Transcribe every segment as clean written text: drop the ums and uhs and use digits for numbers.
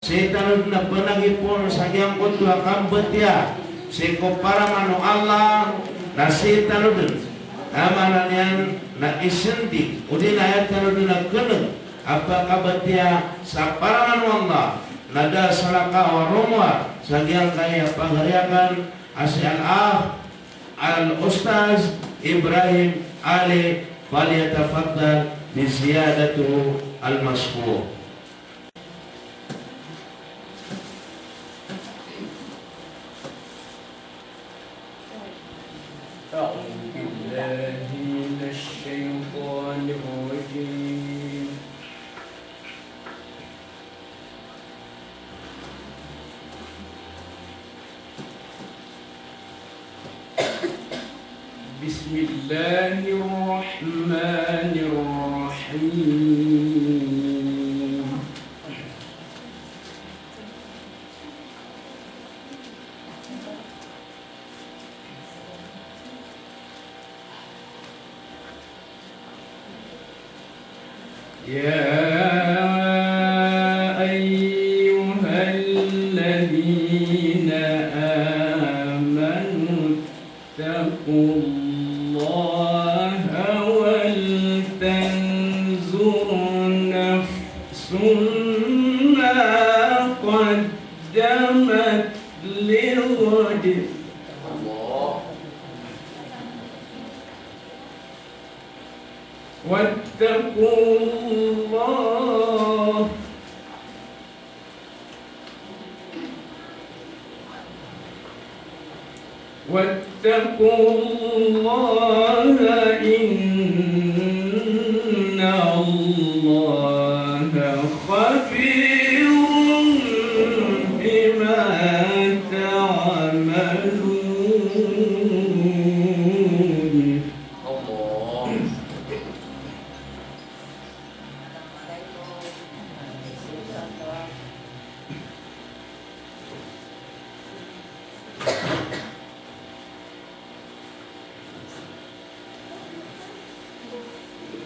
setan na panagipon sa giyang kutwa kambatya siko para mano Allah na setan dun amanan yan na isendik udin ayat kanudun na keneng apa kabatya sa para mano Allah nada salaka warumwa sa giyang kaya panghariakan asyan al-Ustaz Ibrahim Ali faliyatafaddal bi ziyadatu al-masfuh. أعوذ بالله من الشيطان الرجيم بسم الله الرحمن الرحيم يا أيها الذين آمنوا اتقوا الله ولتنظر نفس ما قدمت لغد واتقوا الله إن الله خبير بما تعملون.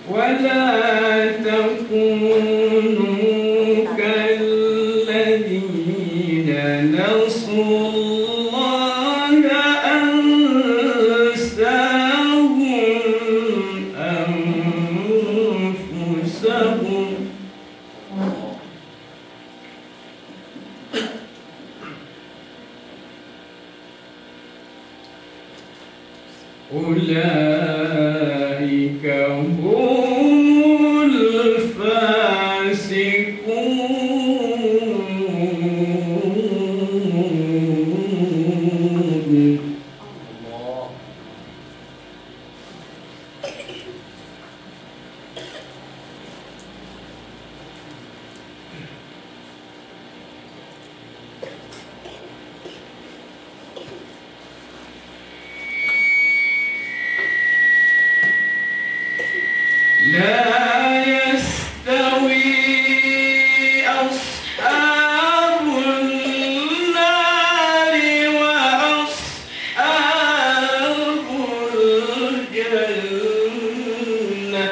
ولا تكونوا كالذين نسوا الله أنساهم أنفسهم أولئك هم الفاسقون. لا يستوي أصحاب النار وأصحاب الجنة.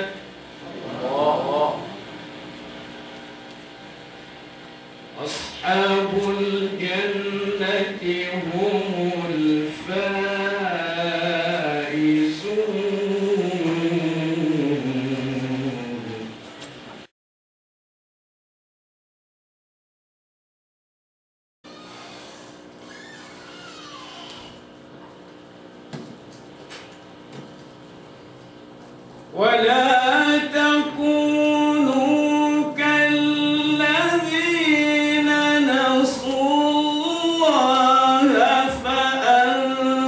أصحاب الجنة هم ولا تكونوا كالذين نسوا الله فأنساهم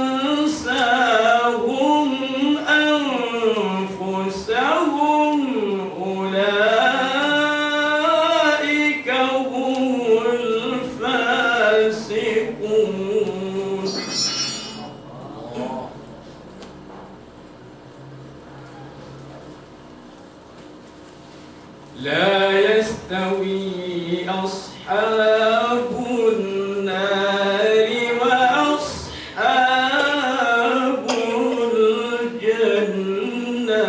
أنفسهم أولئك هم الفاسقون. لا يستوي أصحاب النار وأصحاب الجنة.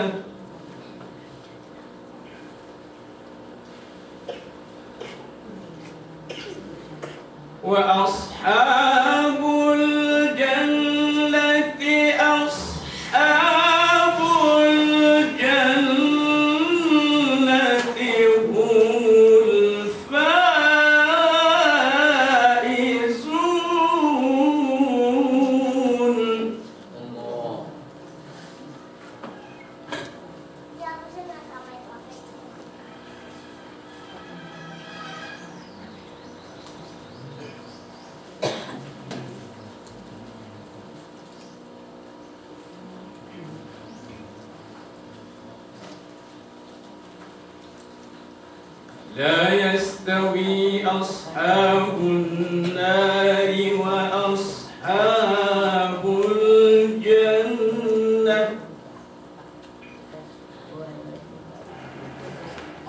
وأصحاب الجنة أصحاب الجنة لا يستوي أصحاب النار وأصحاب الجنة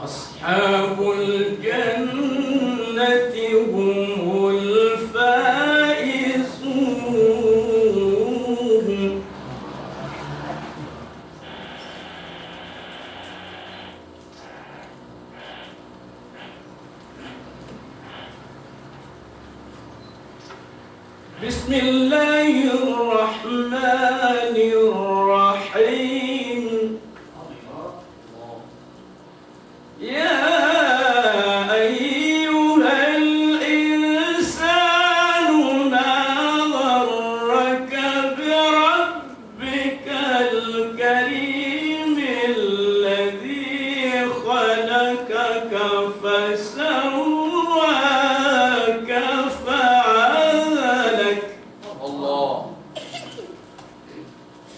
أصحاب الجنة هم الفائزون بسم الله الرحمن الرحيم يا أيها الإنسان ما غرك بربك الكريم الذي خلقك فسواك فعدلك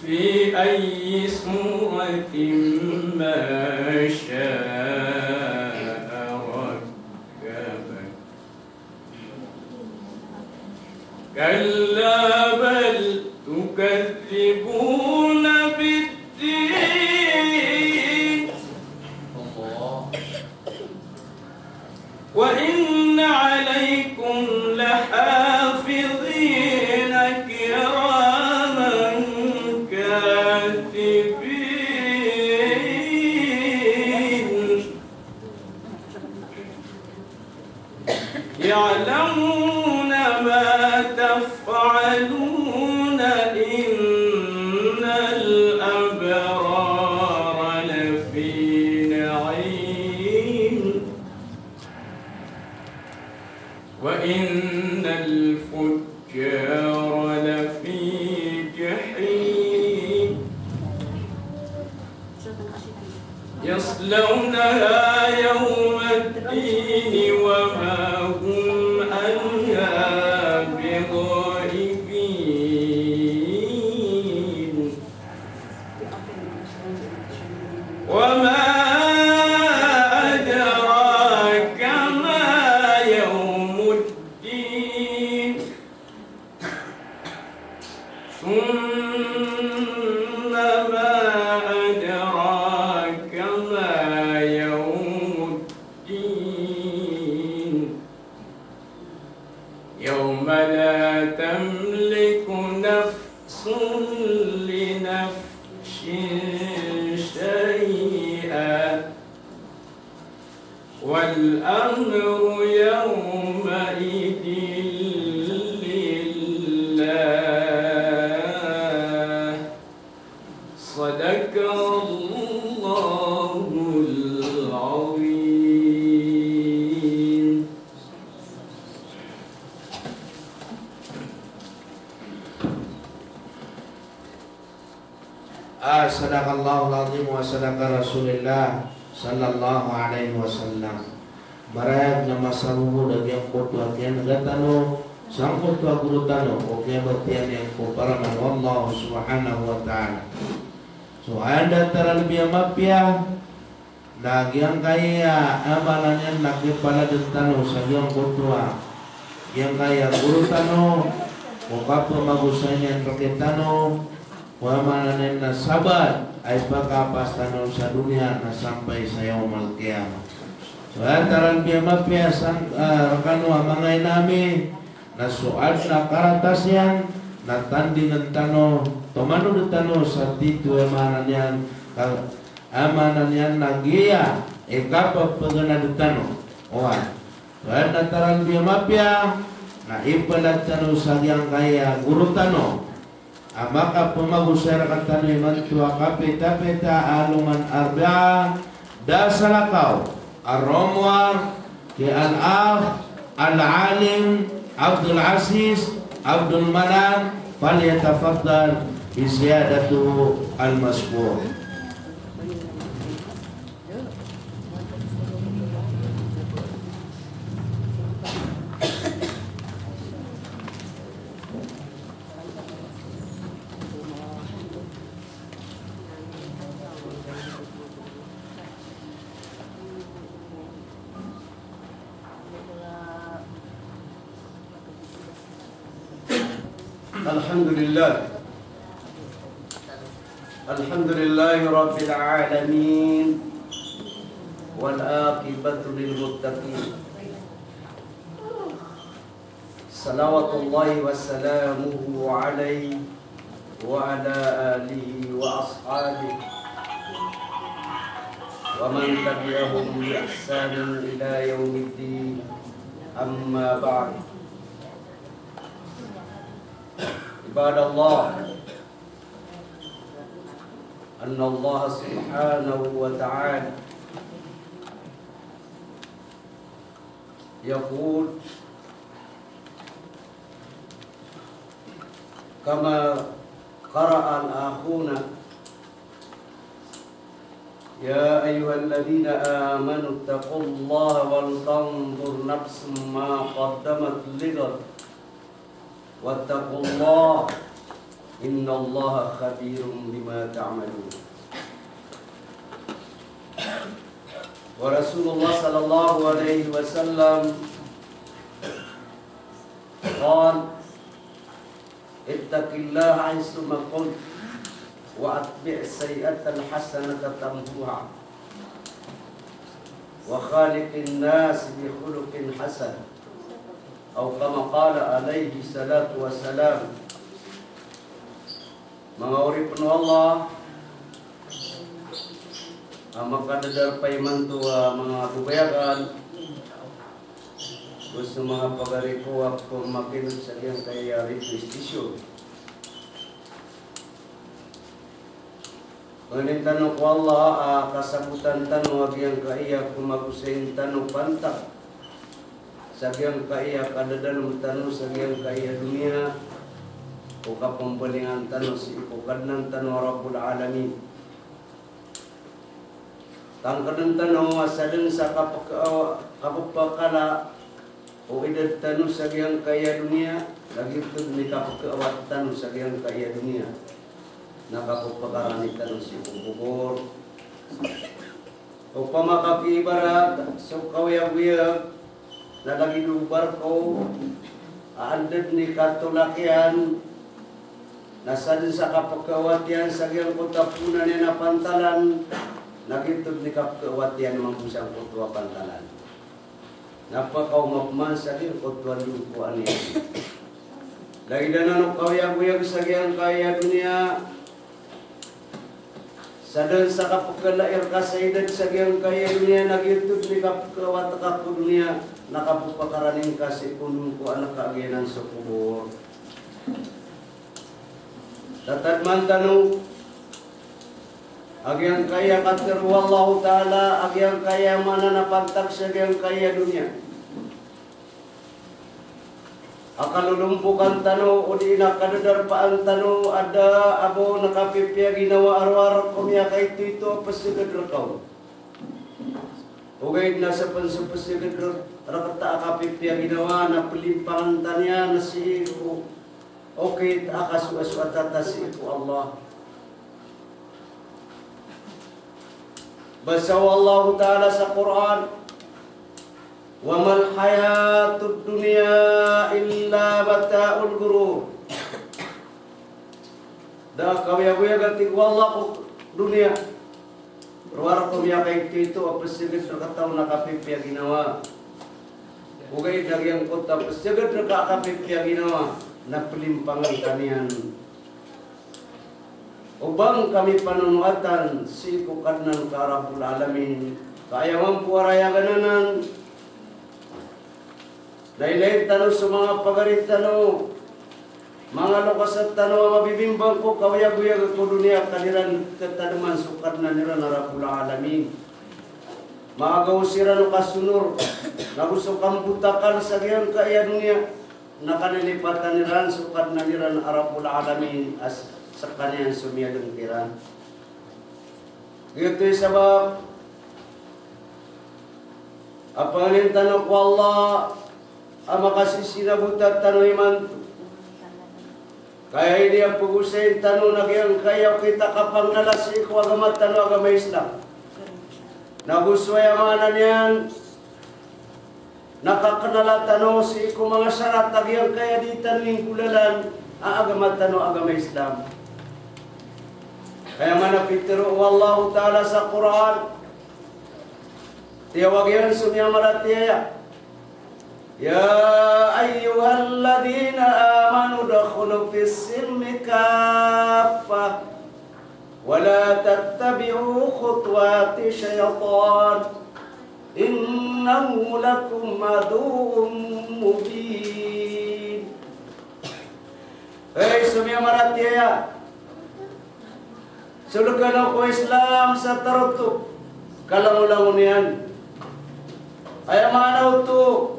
في أي صورة ما شاء ركبك كلا بل تكذبون بالدين وإن عليكم لحافظين كراما كاتبين يعلمون ما تفعلون إن الأبرار لفي نعيم وإن الفجار لفي جحيم يصلونها يوم الدين وما هم عنها بغائبين وما أدراك ما يوم الدين ثم ما أدراك ما يوم الدين يوم لا تملك نفس لنفس شيئا والأمر يومئذ لله صدق الله العظيم. Sadaqallahul azim wa sadaqa Rasulillah sallallahu alaihi wasallam. Marayag na masarubo dagyang kotwa kiyan nagatano sang kotwa guru tano o kaya batian yang ko para man wallahu subhanahu wa ta'ala. So anda taral biya mapya nagyang kaya amalan yan nakipala tano sa gyang kotwa yang kaya guru tano o kapwa magusan yan pakitano wa mananen na sabat ay pagkapas tanong sa dunia na sampai sa yaumul qiyamah. So antaran biya mapiasang kanwa mangay nami na suad na karatas yan na tandi ng tano tumano ng tano sa dito amanan yan nagiya ikapag pagana ng tano. So antaran biya mapia na ipalat tanu sagyang kaya guru tanu maka pemasyarakat tanu mantua kapita peta aluman arba dasalakaw aromwar ki al-af al-alim Abdul Aziz Abdul Manan falyatafaddal bi ziyadatu al-masbur. Alhamdulillah Rabbil Alamin wal aqibatu lil muttaqin. Salawatullahi wassalamuhu alaihi wa ala alihi wa ashabihi wa man tabi'ahum bi ihsanin ila yaumiddin. Amma ba'd. Ibadallah, anna Allah subhanahu wa ta'ala yaqul kama qara'a al-akhuna ya ayyuhalladzina amanu taqullaha wal tanzur nafsum ma qaddamat lighad wattaqullah innallaha khabirum bima ta'malun. Wa Rasulullah sallallahu alaihi wasallam qala ittaqillaha haitsu ma kunt wa atbi' sayyi'atal hasanata tamhuha wa khaliqin nas bi khuluqin hasan atau kama qala alaihi salatu wassalam. Mga uri penuh Allah maka dadar payman tu mga bubayagan gusto mga pagaripo ako makinod sa iyang kaya rito istisyo. Ngayon tanong ko Allah kasabutan tanong agiyang kaya kumagusayin tanong pantak sagyang kaya kadadalong tanong sagyang kaya dunia o kapambalingan tanong si ipukad ng tanong Rabbul Alamin. Tangkad ng tanong asalin sa kapapakala o edad tanong sagyang kaya dunia lagi ito ni kapakawat tanong sagyang kaya dunia nakapapakarani tanong si ipukubor o pamakakibarat so kawiyag-wiyag na lagi lubar ko aandad ni katulakian nasa din sa kapagkawatian sa giyang kutapunan niya na pantalan nagitod ni kapagkawatian mga pusang kutwa pantalan napakaumapman sa giyang kutwa lupuan niya lagi na nanong kawiyag-wiyag sa giyang kaya dunia sa din sa kapagkalair ka sa edad sa giyang kaya dunia nagitod ni kapagkawat ka dunia nakapupakaraning kasi kunong ko anak kaagianan sa kubor. Tatadman tanong agyang kaya katir wallahu ta'ala agyang kaya mana napagtag sa agyang kaya dunia akalulumpukan tanong o di nakadadarpaan tanong ada abo nakapipya ginawa araw-araw kumya kay ito pasigad rakaw ugay na sa pansapasigad rakata akapipya ginawa na pelimpangan tanya na si okay, akaswaswatata si Allah. Basaw Allah Ta'ala sa Quran, wa mal hayatud dunya illa mata'ul ghurur. Da kawya-kawya gati wallah ko dunia. Ruwar ko miya kay tito apasigid rakataw nakapipya ginawa. Ugay dagyang kota pasigid nakakapipya ginawa. Na pelimpangan kanian ubang kami panunuatan si kukadnan ka Rabbul Alamin kaya mampu araya gananan Lain-lain tanu sa mga pagarit tanu. Mga lokas at tanu mabibimbang ko kawaya-guyag ko dunia kaniran katanuman sukad na nila Rabbul Alamin. Maagaw sira no kasunur. Nagusok butakan sa gayang kaya dunia. Nakanilipatan niran sukad na nila Rabbul Alamin as sa kaniyang sumiyadong tiran. Ito'y sabab apanin tanong ko Allah ang makasisinabutat tanong iman. Kaya hindi ang pugusin tanong nagyang kaya kita kapang nalasi ko agamat tanong agama Islam. Nagusway ang mga niyan. Nakakanala tanong si ko mga syarat nagyang kaya di tanong kulalan ang agamat tanong agama Islam. Kaya manapitiro wallahu ta'ala sa Quran. Tiyawag yan sumya maratiyaya. Ya ayyuhalladzina amanu dakhulu fis silmi kaffah wa la tattabi'u khutuwati syaitan innahu lakum aduwwun mubin. Hei sumya maratiyaya. Sulukan ako Islam sa taruto. Kalangulangon yan. Ay manaw to.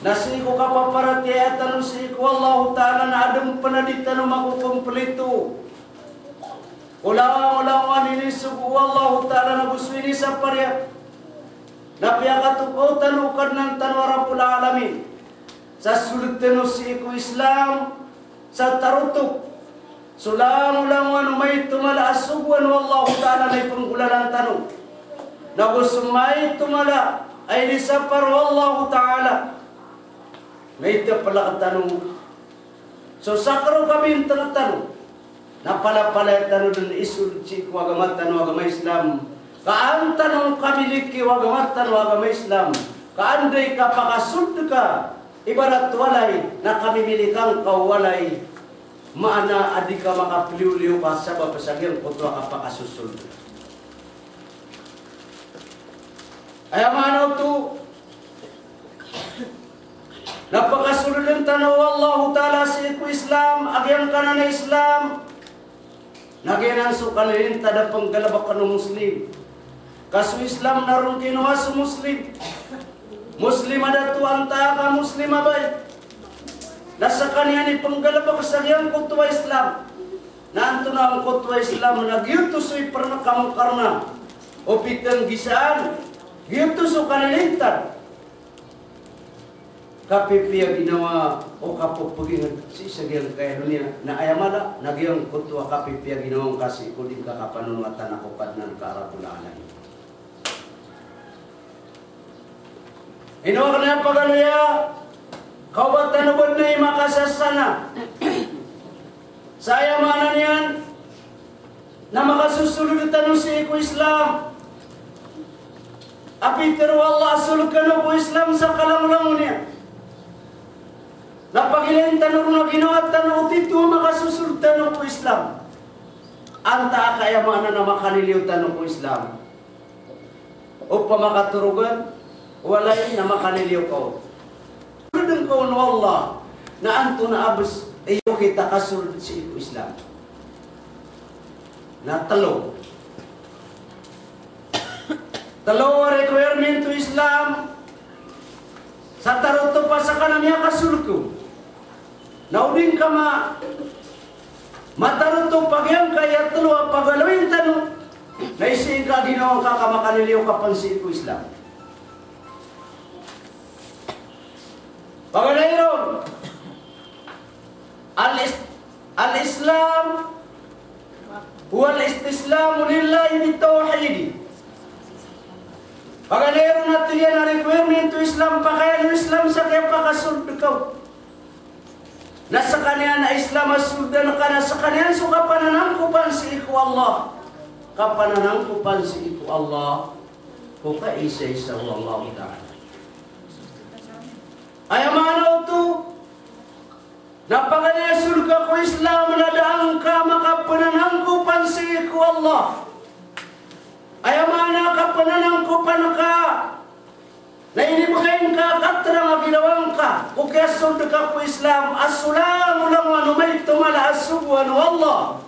Nasiko ka paparati at tanong siko Allah Ta'ala na adong panaditan ng makukumplito. Ulang-ulangan inisugo Allah Ta'ala na gusto ini sa pariya. Napiyakatuko tanukad ng tanwa Rabbul Alamin. Sa sulit tanong siko Islam sa taruto. Sulang-ulangan may tumala asubuan wallahu ta'ala na ipangulalan tanong. Na gusto may tumala ay lisapar wallahu ta'ala. May ito pala tanong. So sakaro kami yung tanong. Napala-pala yung tanong dun isul chik wagamat tanong agama Islam. Kaan tanong kamiliki wagamat tanong agama Islam. Kaanday ka pakasud ka. Ibarat walay na kamimilikang kawalay. Maana adi ka makapiliw-liw ka sa papasagyan kutwa ka pakasusul. Ay manaw to. Napakasulod ng tanaw Allah Ta'ala sa iku Islam. Agyang ka na Islam. Nagyanan so kanilin tada panggalabak ka ng Muslim. Kaso Islam naroon kinuha sa Muslim. Muslim adatu anta ka Muslim abay. Nasa kanya ni panggalabak sa iyang kutwa Islam. Naanto na ang kutwa Islam nagyutusoy parang kamong karna. O pitang gisaan. Gyutuso kanilintan. Kapipiya ginawa o kapupugin si sagyan kaya niya na ayamala nagyang kutwa kapipiya ginawang kasi kuling kakapanunuatan ako kad ng Rabbul Alamin. Inawa ka na pagaluya. Kawat tanubad na makasasana. Saya mana niyan na makasusulod tanong si iku Islam. Apitero Allah sulkan ko Islam sa kalamlang niya. Napagilin tanong na ginawa tanong tito makasusulod tanong ko Islam. Anta kaya mana na makaniliw tanong ko Islam. O pamakaturugan walay na makaniliw ko. Sudan ko no Allah na anto na abos iyo kita kasulod si iku Islam. Na talo requirement to Islam sa taruto pa sa kanamya kasulod ko. Nauding ka mataruto pagyang kaya talo pagalawin tanong na isin ka ginawang kakamakaniliw kapan si iku Islam. Pagalayon, al-Islam huwa al-istislamu lillahi bitawhid. Pagalayon natin yan na requirement to Islam, pakaya ng Islam sa kaya pakasulod ka. Nasa kanya na Islam asuldan ka na sa kanya so kapananangkupan si iku Allah. Kapananangkupan si iku Allah. Kung kaisa-isa Allah ta'ala. Ay manaw to. Napagana surga ko Islam na daang ka makapananangkupan si iku Allah. Ay mana kapananangkupan ka. Na inibagayin ka katrang ta'ala kukiasun deka ku Islam assalamu lang anu may tumala asubuan wallah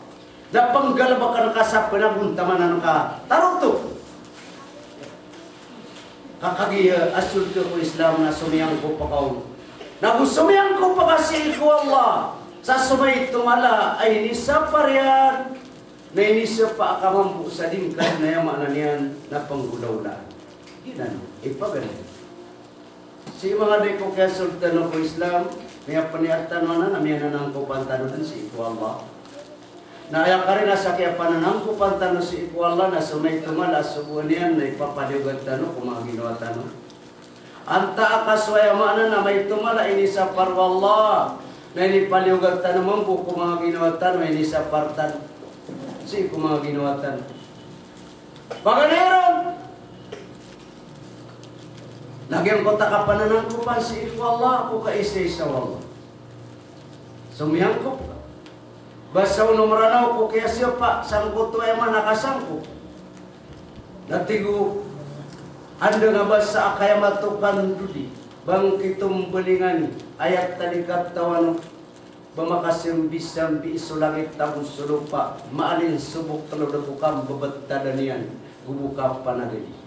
da panggalabakan kasap penabun tamanan ka tarutuk kakagiya asul ke ku Islam na sumiyang ko pakaw na sumiyang ko pakasih ku Allah sa sumay tumala ay nisapar yan na inisap pa akamampu sa dingkan na yung maanan yan na panggulawlaan inan ipagaling si mga deko kaya sultan ko Islam may paniatan mo na may nanang ko pantano din si Iku Allah na ayaw ka rin nasa kaya pananang ko pantano si Iku Allah na sumay tumala subuan yan na ipapaliwag tano kung mga ginawa tano anta akaswaya mana na may tumala ini sa parwallah na inipaliwag tano mampu kung mga ginawa tano ini sa partan si kung mga ginawa tano pagaliron Nagyang ko takapanan ko pa si Iku Allah ako kaisa-isa Allah. Sumiyang ko. Basta unumaranaw ko kaya siya pa sangko to ay manakasangko. Natigo anda nga ba sa kaya matukan dudi bang kitong belingan ayat talikat tawan bamakasim bisambi isulangit tabus sulupa maalin subuk teludukam bebettadanian gubuka panagadi.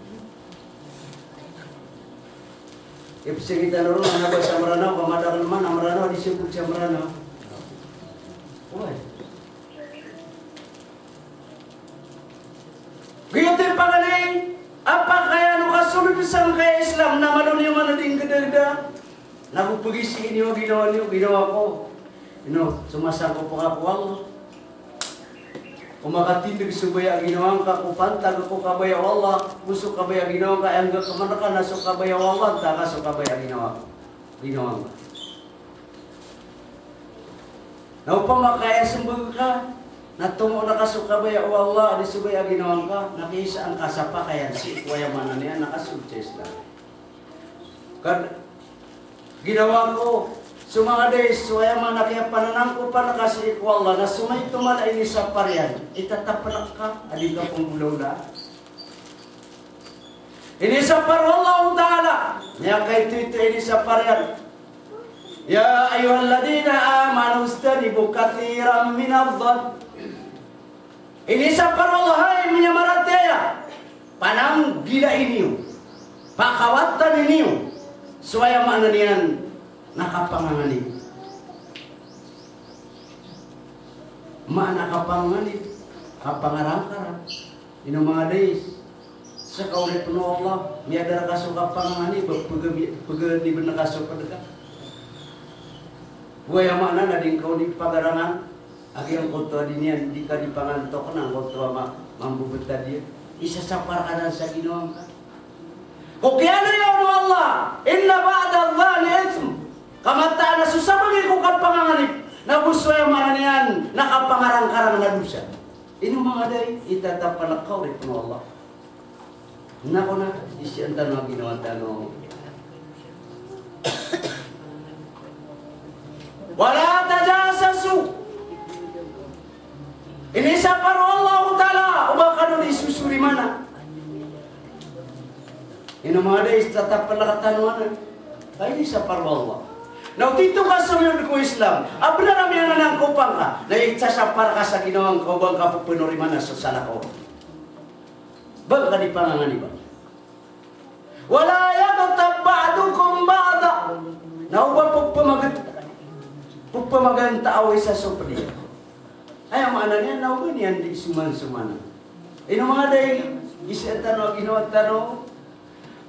Ipsi kita nurun na ba sa maranaw, pamadakal man ang maranaw, disipog sa maranaw. Uy. Gayatay pangalay, apa kaya no kasunod isang kaya Islam na malun yung manading kadagda? Nagupagisi niyo, ginawa ko. Sumasang ko po ka po Allah. Kumakatindig subaya ginawa ka, kupantag ko kabaya Allah, puso kabaya ginawa ka, ang gakamana ka, nasok kabaya Allah, takasok kabaya ginawa ka. Naupang makaya sumbag ka, natungo na kasok kabaya Allah, di subaya ginawa ka, nakisa ang kasapa kaya si kuya manan niya, nakasukses lang. Ginawa ko, sumanga days, suwaya man kaya pananang ko pa nakasi Iku Allah na sumay tumala ini sa paryan. Itatapanak ka, aling ka pong bulaw. Ini sa par Allah Ta'ala. Niya kay ito ini sa paryan. Ya ayuhalladina amanu istanibu kathiran minadhan. Ini sa par Allah hai minyamaratiya. Panang gila iniyo. Pakawatan iniyo. Suwaya man niyan nakapanganganib. Nakapanganganib. Kapangarang-karang. Ino mga days. Sa kaulit po Allah. Miyadara kaso kapanganganib. Pagani ba nakaso padaka. Buaya mana na din kau di pagarangan. Agi ang kontua din yan. Di ka di pangantok na. Ang kontua mambubita dia. Isa sa parakanan sa ginoong ka. Kukiano yun Allah. Inna ba'da dhani ithm. Kamataan na susabagay ko kapanganganib na gusto yung mga niyan nakapangarang-karang na dusa. Ino mga day, itatapalakaw rin po Allah. Nako na, isyan tanong ginawa tanong. Wala tajasasu. Ini sa paro Allah Ta'ala. Ubaka nun isusuri mana. Ino mga day, itatapalakatanong ay ini sa paro Allah. Now, dito ka sa mga ko Islam, abla namin na nang kupang ka, na iksasapar ka sa ginawang ko, bang kapupunuriman na sa salako. Bang ka di pangangan iba? Wala yagotab ba'dukum ba'da. Nauba pagpamagan tao isa supli. Ay, ang mana niya, nauba niyan di suman-sumana. Ino mga day, isa tanong, ginawa tanong,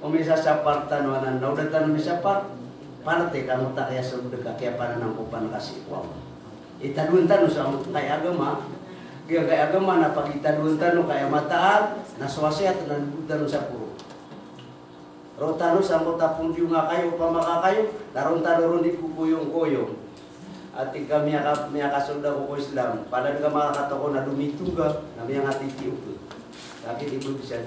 umisa sa partanuanan, nauda tanong isa part, panate kamu tak kaya sudah kaya pananang ko pan kasih kuaw. Itaduntan sa kaya agama. Kaya agama na pagitaduntan kaya mataan na swasya at nandutan sa puro. Rotano sa mo tapong diyo nga kayo pamakakayo, daron taron di kukuyong-kuyong. At kami kasulda ko Islam, pada nga makakatako na dumituga na miyang atitiyo ko. Tapi ibu bisa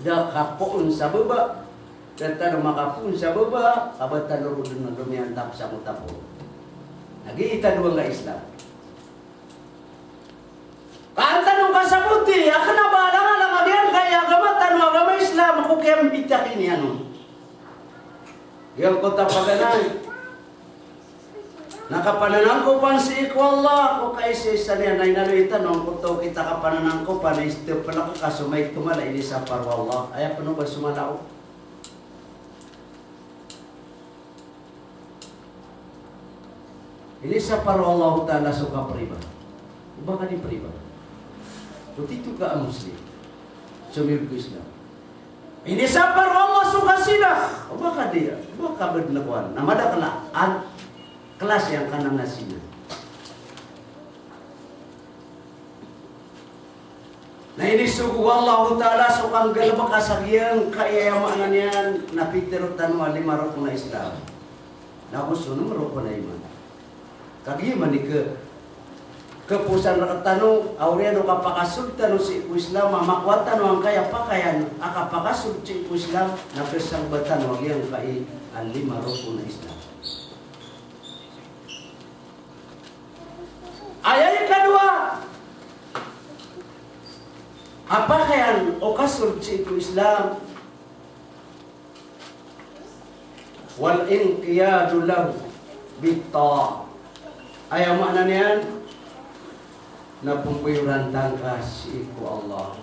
dah kapoon sa baba. Dan tanong makapun sa baba, abad tanong rin na lumiyantap sa mutapo. Nag-iita doon nga Islam. Kaan tanong ka sa buti, ako na ba lang alam agyan, kaya agama tanong agama Islam, ako kaya mbitakin yan. Yung ko tapaganay, Nakapananangkopan si iku Allah ko kay si saniya na inaluitan nung kuto kita kapananangkopan na istip pala ka kasumay tumala ini sa parwa Allah. Ay pano ba sumalaw? Ini sa parwa Allah Ta'ala suka priba. Baka di priba. Begitu ka ang Muslim. Sumir ko Islam. Ini sa parwa Allah suka sila. Baka dia. Baka bernakuan. Namada kala kelas yang kanan nasinya. Nah ini suku Allah Ta'ala sukang galba kasagyang kaya yamangan yan napitirutan wali marok na Islam. Nakusun marok na iman. Kagiman di kepusan rakatano auriano kapakasultan si Islam mamakwatan ang kaya pakayan akapakasul si Islam napesangbatan wagyang kay ali marok na Islam. Ayat kedua, apakah yang okasul itu Islam? Wal inqiyadu lahu bitta. Ayat maknanya na pembuyuran tangka si iku Allah.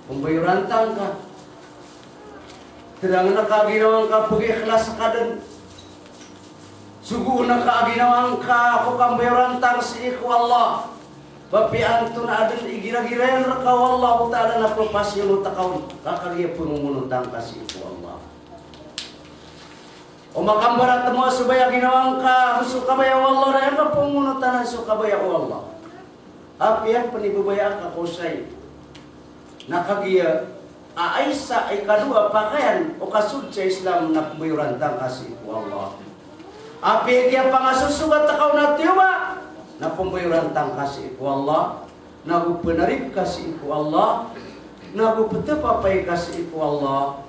Pembuyuran tangka. Tidak nakaginawan ka pag-ikhlas ka din. Sugu na kaaginawan ka ako kambayran tang si iku Allah. Bapi antun adil igira-girayan rakaw Allah Ta'ala na propasyon takaw kakagya pumunutang ka si iku Allah. O makambarat mo subaya ginawang ka suka bayaw Allah na yung pumunutan suka bayaw Allah. Api ang panibubaya ka kusay. Nakagya ay sa ikadua pakaian o kasud sa Islam na kambayran tang ka si iku Allah. Api kaya pangasusugat takaw na tiwa na pembuyuran tang kasih iku Allah, nagupenarip kasih iku Allah, nagupetepapay kasih iku Allah.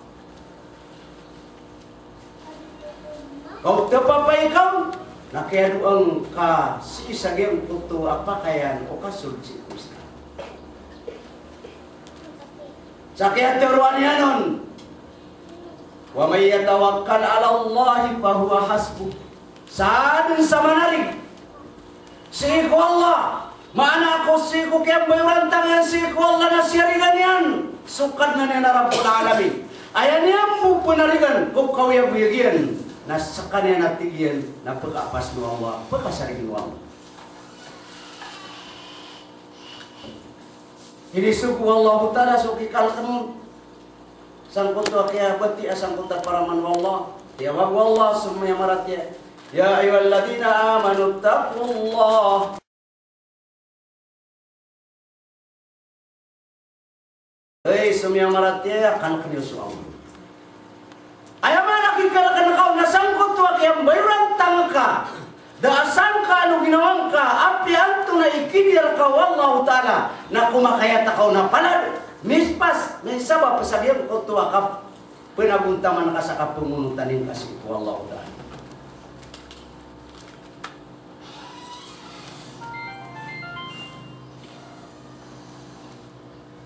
Kau tepapay kau, nakiaduang ka si isagyang tutu apa kayan o kasul si iku Islam. Sakyan teruan yanon, wa may yatawakkal ala Allah fahuwa hasbuh. Saan sa manarig si iku Allah mana ako si iku kaya bayuran tangan si iku Allah na siyarigan yan sukad na niya na Rabbul Alamin ayan niya po panarigan kung kawiyag-wiyagyan na sa kanya natigyan na pagkapas ng Allah pagkasarigin ng Allah ini suku Allah Ta'ala suki kalkan sangkut wa kaya bati asangkut paraman Allah ya wag Allah semua yang maratya. Ya ayyuhalladzina amanu taqullah. Hei semua maratya akan kenius Allah. Ayam mana kikalakan kau nasangkut wa kiyam bayran tangka. Da sangka anu ginawang ka api antu na ikidir ka wallahu Ta'ala na kumakayat kau na palad. Mispas misaba pasabihan ko tuwa ka penabuntaman ka sa kapungunutanin kasi ko wallahu Ta'ala.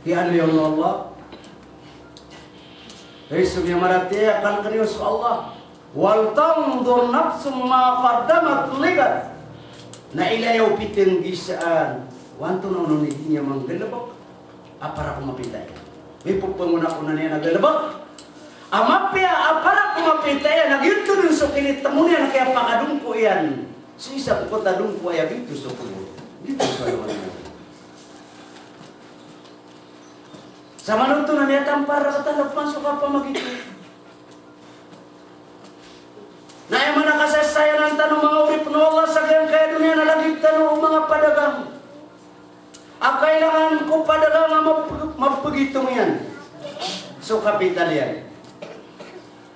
Kiano yang Allah Yesus yang marati akan kenius Allah wal tandur nafsum ma qaddamat ligat na ilayaw piteng gisaan wanto nono niya manggelebok apara kumapitay may pagpanguna ko na niya naggelebok amapya apara kumapitay nagyuto dun so kinitamunin kaya pakadungko yan sisa ko tadungko ay dito so kulo dito sa lawan sama nuto na niya tampar kata pasok apa magitu. Na yung mga kasasayan ng tanong mga urip na Allah sa kaya dunia na lagi tanong mga padagang. Kailangan ko padagang mapagitong yan. So kapital yan.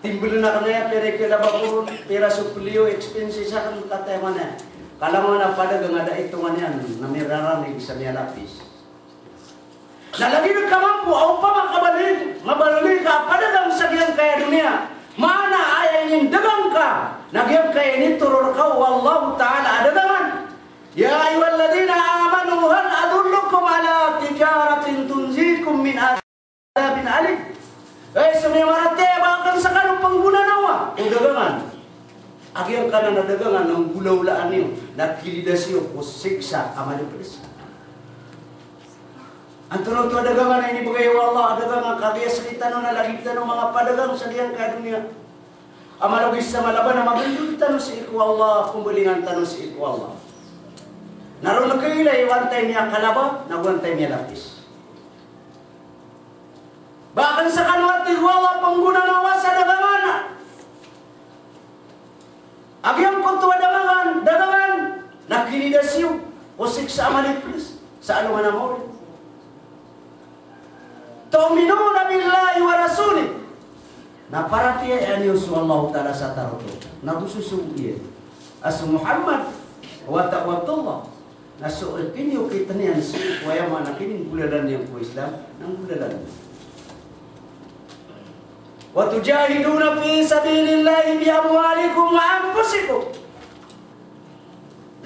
Timbul na kanaya pera kila bakurun pera suplio expenses sa kan katema na. Kala mo na padagang ada itungan yan na miraranig sa niya lapis. Nalagi nagkamampu, o pa mabalali ka, padagang sagyang kaya dunia. Mana ay yung dagang ka, nagyang kaya niturur ka, wallahu ta'ala adagangan. Ya ayyuhalladzina amanu hal adullukum ala tijaratin tunzikum min adabin alim. Semua marate bahkan sekarang pengguna nawa, dagangan. Agian kana nadagangan ng gulaulaan niyo, nakilidasyo ko siksa amal iblis. Antara tu dagangan ini bagaimana Allah dagangan kagaya cerita nona lagi kita mga padagang sa diyan ka dunia. Amal bisa malaban na magandang tanong sa iku Allah, kumbulingan tanong sa iku Allah. Naroon na kayo ilay, wantay niya kalaba, nagwantay niya lapis. Bahkan sa kanwat iku Allah, pangguna nawa sa dagangan. Agyang kuntuwa dagangan, nakilidasyo, kusik sa amal iblis, sa ano man mo. Tu'minuna billahi wa rasulih. Na para tiya ani sallallahu taala sa taruto. Nabususugiye. As Muhammad wa ta'watullah. Nasuol kinyo kita niyan si kuya mana kining bulalan yang ku Islam nang bulalan. Wa tujahiduna fi sabilillahi bi amwalikum wa anfusikum.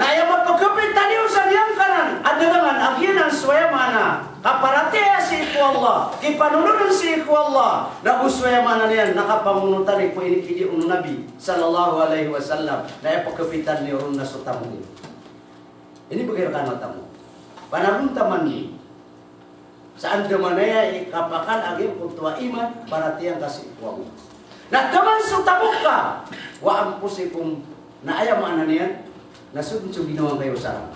Na yang mapagkapit taniyo sa diyang kanan at dagangan agyanan suwaya mana kaparatea si iku Allah kipanununun si iku Allah na uswaya mana niyan nakapamunutan ko ini kidi unu Nabi sallallahu alaihi wasallam na yang pagkapitan niyo ron na sutamu ini bagaimana tamu panabun taman ni saan damanaya ikapakan agim kutua iman paratea kasih iku Allah na taman sutamu ka wa ampusikum na ayam mana niyan nasud ginawa kayo sarang.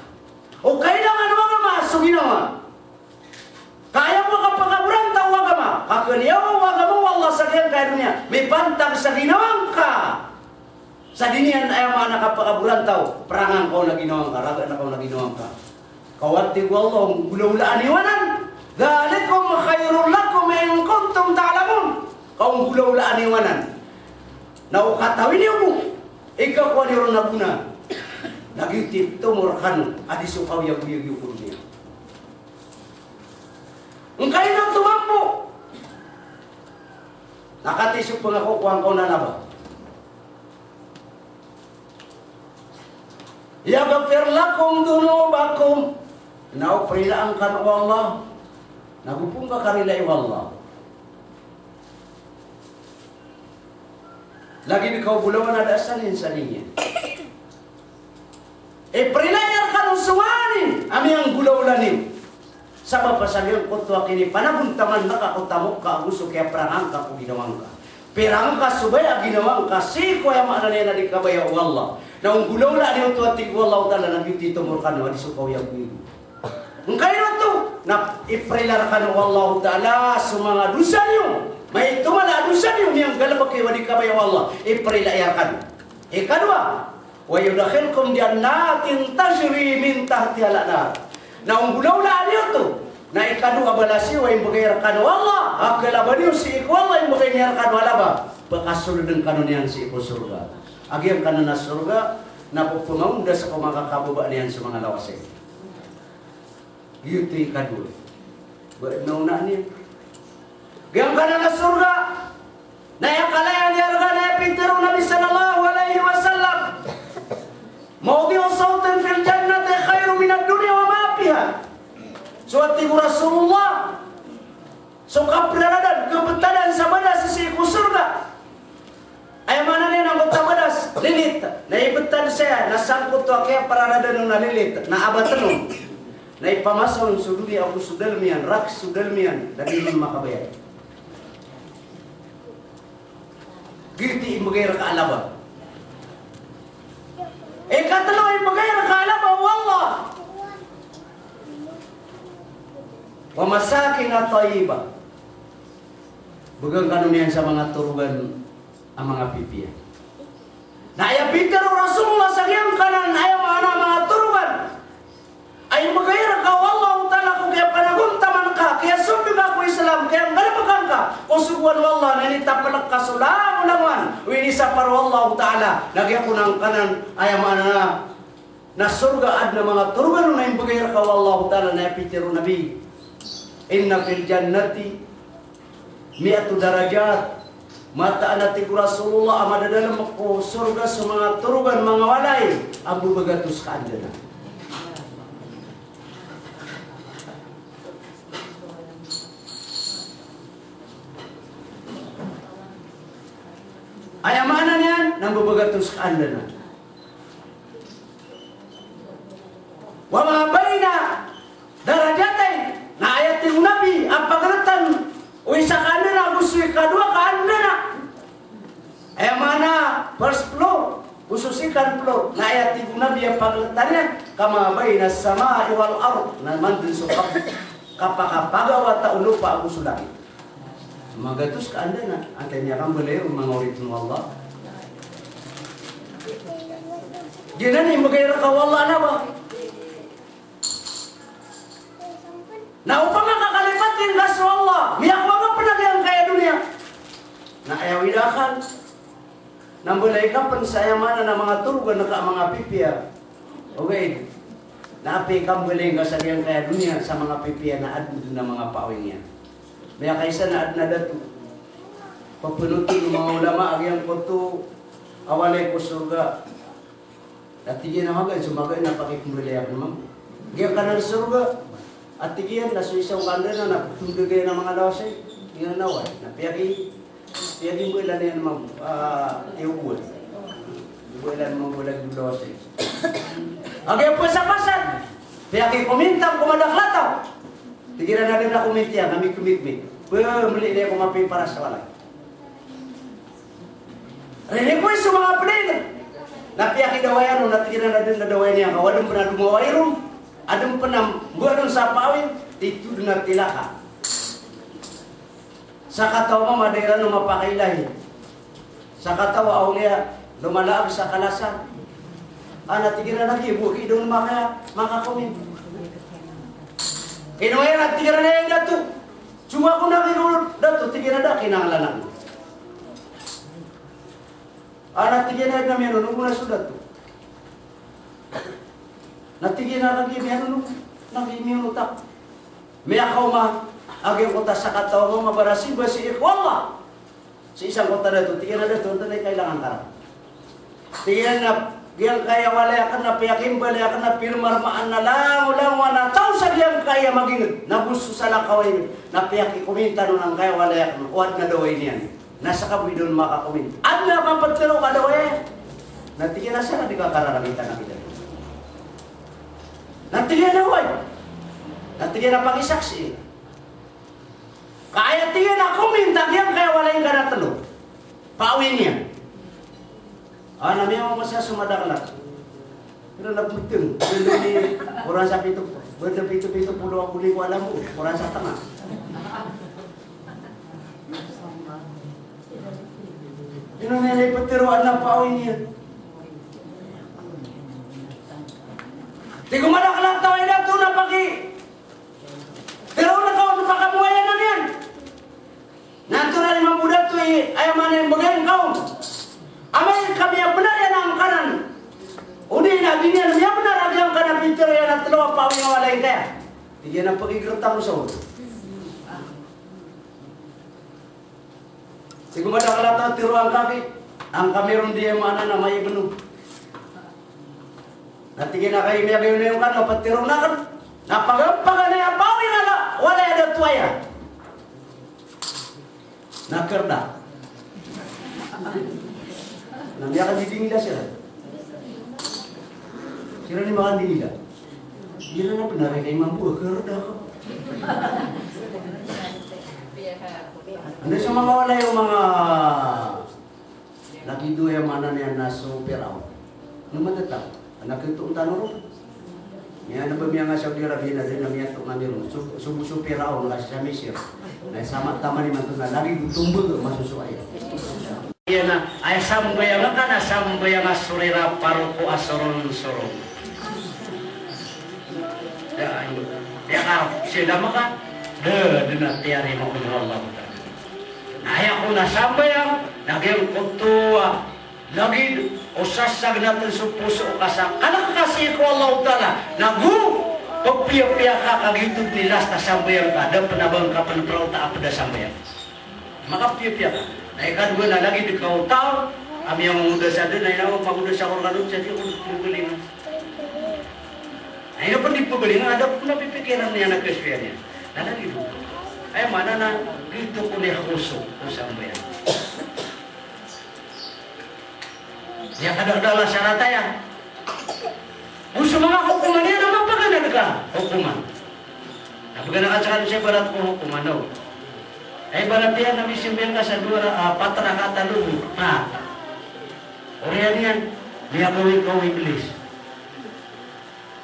O kailangan wagama so ginawa. Kaya mo kapagaburan tao wagama. Kakaliyaw wagama wallah sa kayang kayo niya. May pantang sa ginawang ka. Sa dinian ay mga nakapagaburan tao. Perangan ko na ginawang ka. Raga na ko na ginawang ka. Kawati wallah gula-gulaan iwanan. Dalikum khairul lakum in kuntum ta'lamun. Kaung gula-gulaan iwanan. Naukatawin niyo mo. Ikaw ko ni ron nabuna. Nagitip to murkan adi sukaw yang buyag-yukul niya. Engkay nang tumampo. Nakatisok po nga ko kuwang ko na ba? Yaghfir lakum dunubakum. Nauprilaan kan Allah. Nagupong ka karilay wallah. Lagi ikaw bulawan ada salin salinya. Prilayar ka nung suwanin ami ang gulaulanin. Sabab pasabihan ko tuwa kini panabuntaman na kakutamok ka aguso kaya perangang ka kung ginawang ka. Perang ka subaya ginawang ka si kuya maananay na di kabaya wallah. Na ang gulaula niyo tuwa tig wallah ta'ala na beauty tumurkan na di sukaw yung bigo. Ang kayo to na iprilar ka nung wallah ta'ala sa mga dusa niyo. May tumala dusa niyo niyang galabak kayo di kabaya wallah. Iprilayar ka. Ikadwa. Wa yudkhilkum jannatin tajri min tahtiha al-anhar. Na unggulaw-laan niyo to. Na ikadua balasi wa imbagayar kanu Allah. Akala niyo si iku Allah imbagayar kanu alaba. Pakasulod ng kanon niyan si iku surga. Agi ang kanon na surga napupunaw da sa kumakakababa niyan sa mga lawas. Yuto ikadua. Ba nauna niya. Gayang kanon na surga. Na yakalayan yarga na pintero Nabi sallallahu alaihi wasallam. Mawdi'u sawtin fil jannati khairu minad dunya wa ma fiha. Suatu Rasulullah so kapraradan kebetadan sabada sisi ku surga. Ay mana ni nang betabadas lilit. Na ibetan saya nasangkut tu kaya pararadan na lilit na abatan. Na ipamason sududi aku sudalmian rak sudalmian dari makabayar. Giti magayar ka alaba. Katalo ay magayar ka alaba wallah. Wa masakin at tayyiba. Bugang kanunian sa mga turugan ang mga pipiya. Na ayapitero Rasulullah sa kiyang kanan ay mga turugan. Ay magayar ka wallah ta'ala kung kaya panaguntaman ka. Kaya sumbig ako Islam. Kaya galabagan ka. Kung subuan wallah na nitapalag ka sulam naman. Winisa par wallah ta'ala. Lagi ako ng kanan ay na surga ad na mga turugan na yung magayar ka wallah ta'ala na ayapitero Nabi. Inna fil jannati mi'atu darajat. Mata anati ku Rasulullah amada dalam ko surga sa mga turugan mga walay abu bagatus ka andana. Ay mana niyan bagatus ka anda na. Wa ma baina darajatain na ayat yung nabi ang paglatan o isa ka anda na gusto kadua ka anda na. Ay mana first floor ususikan floor na ayat yung nabi ang paglatannya kama baina sama wal ard na mandun so kapakapaga ta ulupa ako sulaki. Magatus ka anda na antenya kang boleh mangorit ng Allah. Ginani magayra ka wala na ba? Na upang makakalipatin ka sa Allah, miyak mga panagyang kaya dunia. Na ayaw idakan. Nang bulay ka pansayamana ng mga turugan na ka mga pipia. Okay. Naapi kang bulay ka sa kaya dunia sa mga pipia na adun na mga pawing niya. Maya kaysa na ad na datu. Papunutin ng mga ulama, agyang ko to, awalay ko surga. Dati yan na magay, sumagay na pakikumulay ako naman. Gaya ka na surga. At tigiyan, nasuisaw kanda na natutugay ng mga lawasay. Yan na naway. Napiyagi mo ilan yan naman, iubuan. Iubuan naman bulag yung lawasay. Agyang po sa pasan. Piyagi kumintang kumadaklataw. Tigiran na rin na kumintiyan, kami kumitmit. Muli na ako mapi para sa walay. Rinig ko yung mga penin. Napiyaki dawayan, natigiran na din na dawayan niya. Kawadong pa na dumawairom. Adong pa na buwan sa pawin, dito na tilaka. Sa katawa mo, madera no mapakailahin. Sa katawa, aulia, lumalaag sa kalasan. Natigiran na kibu, idong makakumin. Kinuwayan at tigiran na yung dato. Cuma ko na kinulot dato, tigiran na kinangalanan. Natigiran na meron, nung muna sudat to. Natigiran na meron, nung utak. May akaw aging kota sa katawa mo, mabarasi ba si Ikwala? Sa isang kota na ito, tigiran na ito, ito na kailangan ka. Tigiran na, Giyang kaya wala ka na piyakin bali ka na pirmarmaan na lang wana tao sa giyang kaya maging nagusto sa lang kaway na piyaki kuminta no nang kaya wala ka uad na daway niyan nasa kabuy doon makakumin at na mapagtiro ka daway natigyan na siya na di ka kararamitan na kita natigyan na way natigyan na pangisaksi kaya tigyan na kuminta giyang kaya wala yung ganatalo pauwi niya. Nami mo masa sumadaklat. Pero nagputin. Benda orang sa pito. Benda pito pulo ako li ko alam mo. Orang sa tanga. Ino nilay patiruan na pawin niya. Di ko madaklat taway na ito na pagi. Pero na kao sa pakabuhayan na niyan. Nanto na limang budak ito ayaw man yung bagayin kao. Amay kami yang benar yang ang kanan. Uni na binyan yang benar ang kanan pinter yang ang telawa pawin yang wala kaya. Tiga na pagigertang sa ulo. Siguro madakalata tiruang ang kameron dia mana na may benuh. Natigin na kayo niya kayo na yung kanan patirong na kan. Napagampagan na yung pawin na wala ada tuaya. Nakerda. Namanya akan didingin siya. Sila ni makan dingin. Sila na benar kay mampu kerda ko. Anda sa mga wala yung mga nakido yung mana niya naso peraw. Naman tatang, anak itu tanuro. Niya na ba miya nga Saudi Arabia na din na miya ito namin subuso peraw nga sa Mesir. Na sama tama ni manto na lagi tumbog masusuay. Iya na ay sambayang ka na sambayang asurira paruko asoron sorong. Ya Arab sila maka de na tiari mo ko Allah. Ay ako na sambayang naging kutua lagi usasag natin sa puso kasa anak kasi ko Allah Taala nagu pagpiya-piya ka kagitod nila sa sambayang ka dan penabang ka penprau ta apa da sambayang. Maka piya-piya ka. Naikan gue na lagi di kau tahu, kami yang muda sadar, naik nama pamuda sakor kanut jadi untuk pembelingan. Nah ini pun di pembelingan ada pun tapi pikiran yang anak kesviannya. Nah lagi dulu, mana na gitu punya khusus sampai. Ya kadang-kadang syaratnya ya. Musuh mga hukumannya nama apa kan ada hukuman. Nah, bagaimana acara saya berat ko hukuman daw. Barat dia nabi sembilan ka sa dua patra kata dulu. Nah, orang yan dia kau iblis.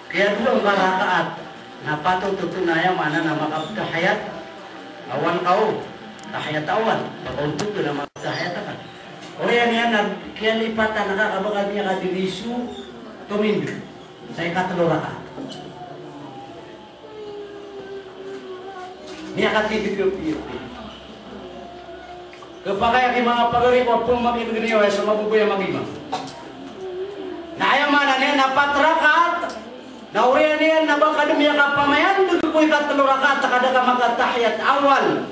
Kaya dua rakaat. Nah patut tutunaya mana nama kau tahayat awan kau tahayat awan. Untuk tu nama tahayat kan. Orang yan kaya lipatan nakakabakal niya kadirisu tumindu. Saya kata rakaat. Niya katibig yung piyopi. Kapag yung mga pagari ko pong mag-ibigniyo ay sumabubuya mag-ibang. Na ayaw mana niya napatrakat. Na uriyan niya na baka dumiya ka pamayan. Dugoy katulurakat. Kada ka magkatahiyat awal.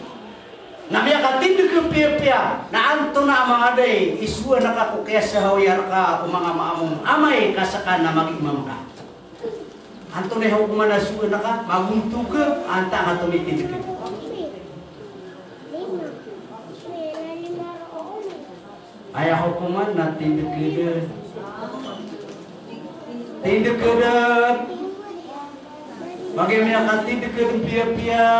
Na miya katibig yung piyopiya. Na anto na mga day. Iswa na kakukya sa hawyar ka. O mga maamong amay kasaka na mag-imam ka. Anto na hukuman na suwa na ka. Maguntog ka. Anta ka tumitibig ka. Ayah hukuman na tindak kedet. Tindak kedet. Bagaimana tindak kedet pia-pia.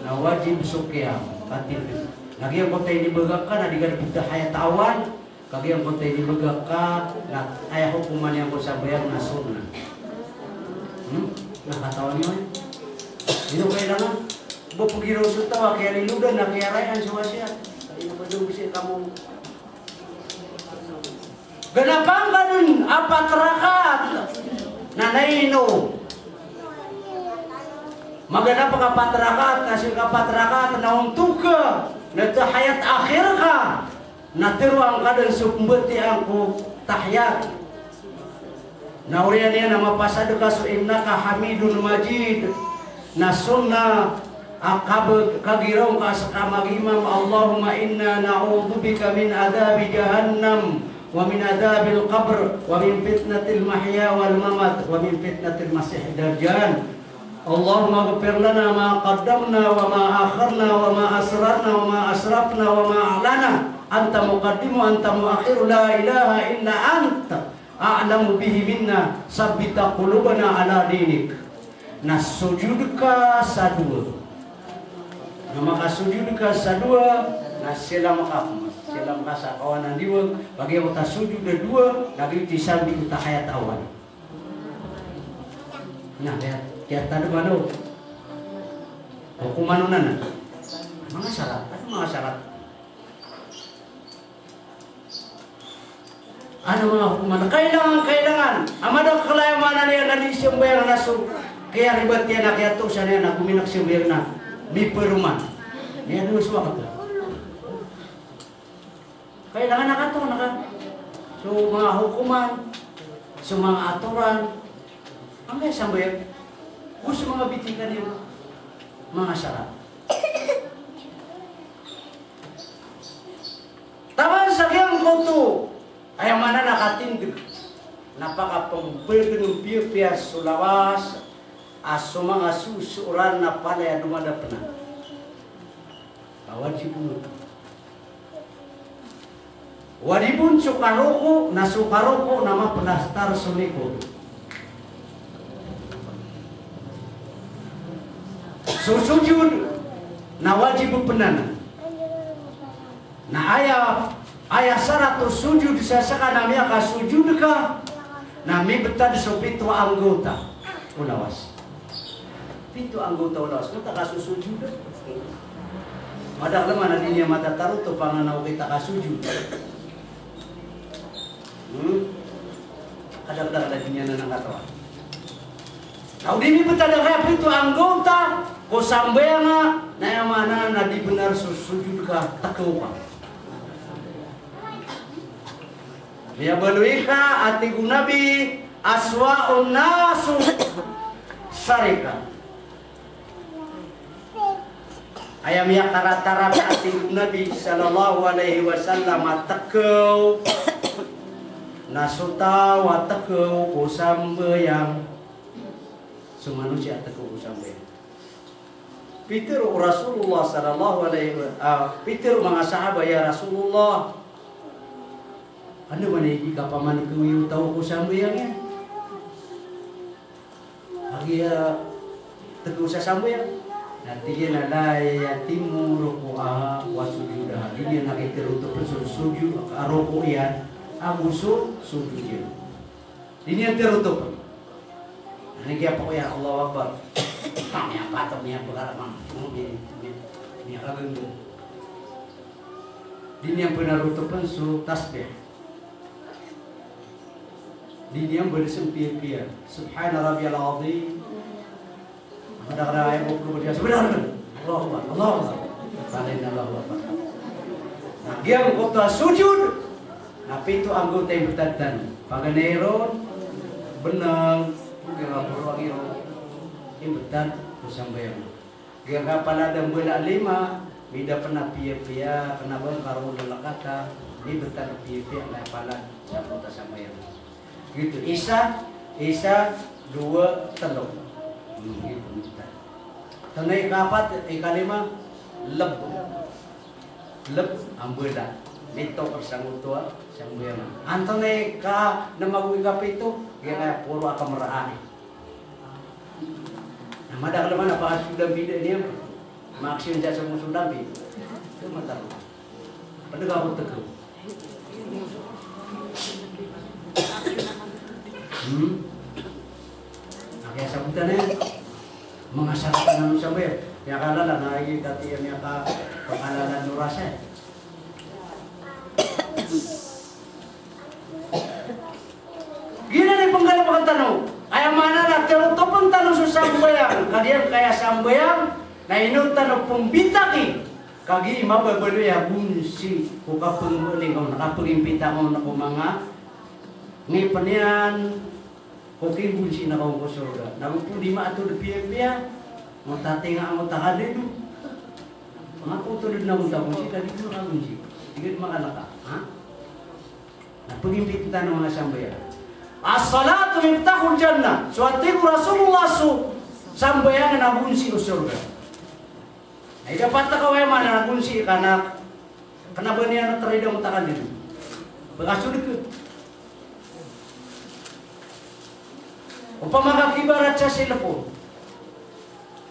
Na wajib sukyam. Katindak. Lagi yang kota ini begakkan. Adikan kita hayat awan. Lagi yang kota ini begakkan. Nah ayah hukuman yang bersabayang na sunnah. Nah katawan nyo. Ito kailangan. Bupagiraw sa tawa. Kaya liludan na kaya rayan sa wasya. Kaya napadong bisa kamu. Ganapang ganun, apat rakaat na naino. Magana pa kapat rakaat, nasil kapat rakaat na untuk ka, na tahayat akhir ka, na tiruang ka dan sumbeti angku tahayat. Na uriyan niya na mapasad ka so inna ka hamidun majid, na sunnah kagiraw ka sa kamagimam, Allahumma inna na'udzubika min adabi jahannam. ومن عذاب القبر ومن فتنة المحيا والممات ومن فتنة المسيح الدجال اللهم اغفر لنا ما قدمنا وما أخرنا وما أسررنا وما أسرفنا وما أعلنا أنت مقدم وأنت مؤخر لا إله إلا أنت أعلم به منا ثبت قلوبنا على دينك نسجدك سدوا maka sujud ka sadua na sila makasa kawanan diwa bagi yang ta sujud na dua lagi disambi uta hayat awan. Nah dia tadi mana hukuman nana mga syarat ano mga hukuman kailangan amada kalaya mana niya nali sembayang nasu kaya ribat yan na kaya to siya niya na kuminak sembayang na di perumahan. Ini ada semua kata. Kailangan nakato so mga hukuman, so mga aturan, angay sampai gusto mga bitikan yung mga syarat. Taman sa kiyang koto ay mana nakatindig. Napaka-pambel ng piya-piya sulawas. Aso mga susuran na pala ya dumadap na. Wajibun sukaroko na sukaroko nama pendaftar suliko. Sujud na wajib penana. Na ayah syarat sujud sasaka namanya ka sujud ka. Nami betad sopitu anggota ulawas. Pintu anggota ulawas kita kasus sujud. Madang mana niya mata taruh tu panganaw kita kasujud. Kadang-kadang ada niya na nangatawa. Kau dini betada kaya pintu anggota ko sambayanga na yang mana na di benar sujud ka takau ka. Dia beluika ati gunabi aswa'un nasu sarika. Ayam yang taratara ati Nabi sallallahu alaihi wasallam takau nasuta wa takau ku sambayang sumanusia takau ku sambayang pitir Rasulullah sallallahu alaihi wasallam pitir mga sahabat ya Rasulullah Ano man ika paman ko yung tao ko sambayang yan. Agi teguh sa sambayang. Nanti dia nalai timur ko wasujud dah. Dia nak terutuk sujud aroko yan. Agusul sujud dia. Ini yang terutuk. Ini kaya po ya Allah Akbar. Kami yang patut ni yang berharap ini akan itu. Ini yang benar utupan su tasbih. Ini yang bersempir-pir. Subhana rabbiyal azim. Kadang-kadang ayat buku berjaya sebenarnya. Allah Akbar, Allah Akbar. Salin Allah Akbar. Nah, dia kota sujud. Tapi itu anggota yang bertatan. Paganero benang. Dia ngapur lagi ini betat kusambayang. Dia kapal ada bola 5, bida pernah pia-pia, kena bengkaru kata, ini betat pia-pia lah palan sampai sambayang. Gitu. Isa 2 telur. Gitu betat. Tanai kapat ikalima leb ambola. Nito persanggut tua sambayang. Antone ka namagu kapito dia kaya puro akan merahani. Nah, mada kalau mana apa sudah bida ni maksud saya semua sudah bida. Itu mata. Pada kau teguh. Agak sabutannya mengasahkan anu sampai ya kalalah lagi tadi yang ka pengalaman nurasa. Gina ni penggalapan tanau. Ayah mana lah terutopan tanau susambayang. Kalian kaya sambayang. Na inu tanau pembitaki. Kagi mababalo ya bunsi. Kuka pengmuling kau nakapengimpita kau nakumanga. Ngipanian. Kuki bunsi na kau kusurga. Nagupu di maatu di pia-pia. Mau tatinga mau takade tu. Mengaku tu di namun tak bunsi. Kadi tu nak bunsi. Tiga makan laka. Nah pengimpita tanau mga sambayang. As-salatu miftahul jannah. Suatiku Rasulullah sambayang nabunsi usurga. Ay dapat na kaway man nabunsi karena kenapa niya natrida mutakan dito. Pagkasulit ko. Upang makakibarat sa silapon.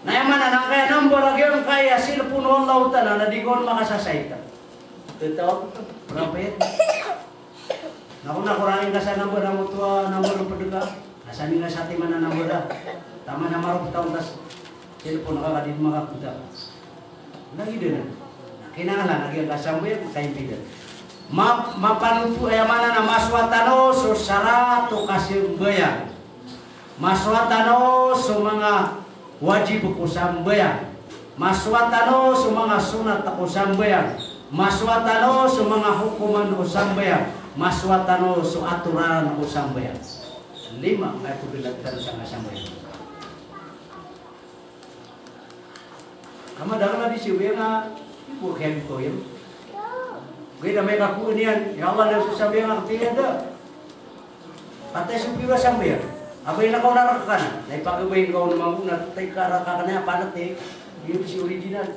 Nayaman na kaya number agyon kaya silapon Allah ta'ala na di ko makasasayta. Totoo? Prophet? Naku nakurangin ka sa number ang tua number ng paduka. Nasaan nga sa ating mana number na. Tama na marong taong tas cellphone nakakadit makakuta. Lagi din na. Kinangalan, nagyang kasambayang kaibigan. Mapanupo ay mana na maswatano so sarato kasimbayang. Maswatano so mga wajib ko sambayang. Maswatano so mga sunat ako sambayang. Maswatano so mga hukuman ko sambayang. Maswatano so aturan ako sambayang. 5 may pagdalagtan sa nga sambayang. Kama dalam di siya nga bukan ko yun. Kaya may kakuha niyan. Ya Allah na sambayang ang tiyan da. Patay supiwa sambayang. Abay na kau narakakana. Naipagabayin kau naman na tay karakakana panat eh. Yun si original.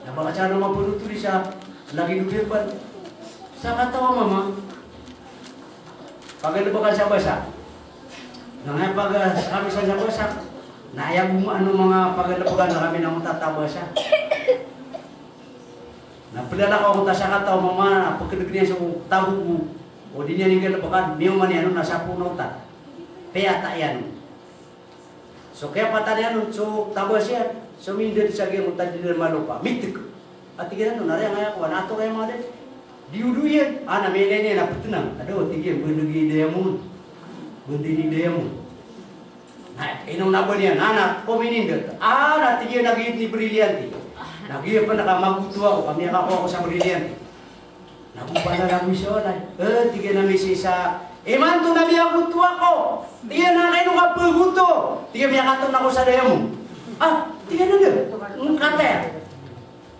Napakasya naman po nutuloy sa lagi nubirban. Sa katawa mama. Pagkalibakan sa basa. Nangay pag kami sa basa. Naayag mo ano mga pagkalibakan na kami nang tatabasa. Napilala ko kung sa katawa mama. Pagkalibakan sa tabo ko. O di niya ninggal bakan. Miyo man yan nasa puno ta. Kaya tak yan. So kaya patanian so tabas yan. So mindir sa gaya tadi dari malupa. Mitik. At tignan no nari ang ako nato kay mga din. Diuduyan. Ana menene na putunang. Aduh tigyan bundugi dia mo. Bundini dia mo. Nah, inong nabon yan. Anak kominin dito. Tigyan nagihit ni Brilliante. Nagihit pa nakamagutua ko. Kami ako sa Brilliante. Nakupa na lang misyon ay. Tigyan na misi sa iman to na biya gutua ko. Tigyan na kayo ka paguto. Tigyan biya katon ako sa daya mo. Tigyan na din. Kate.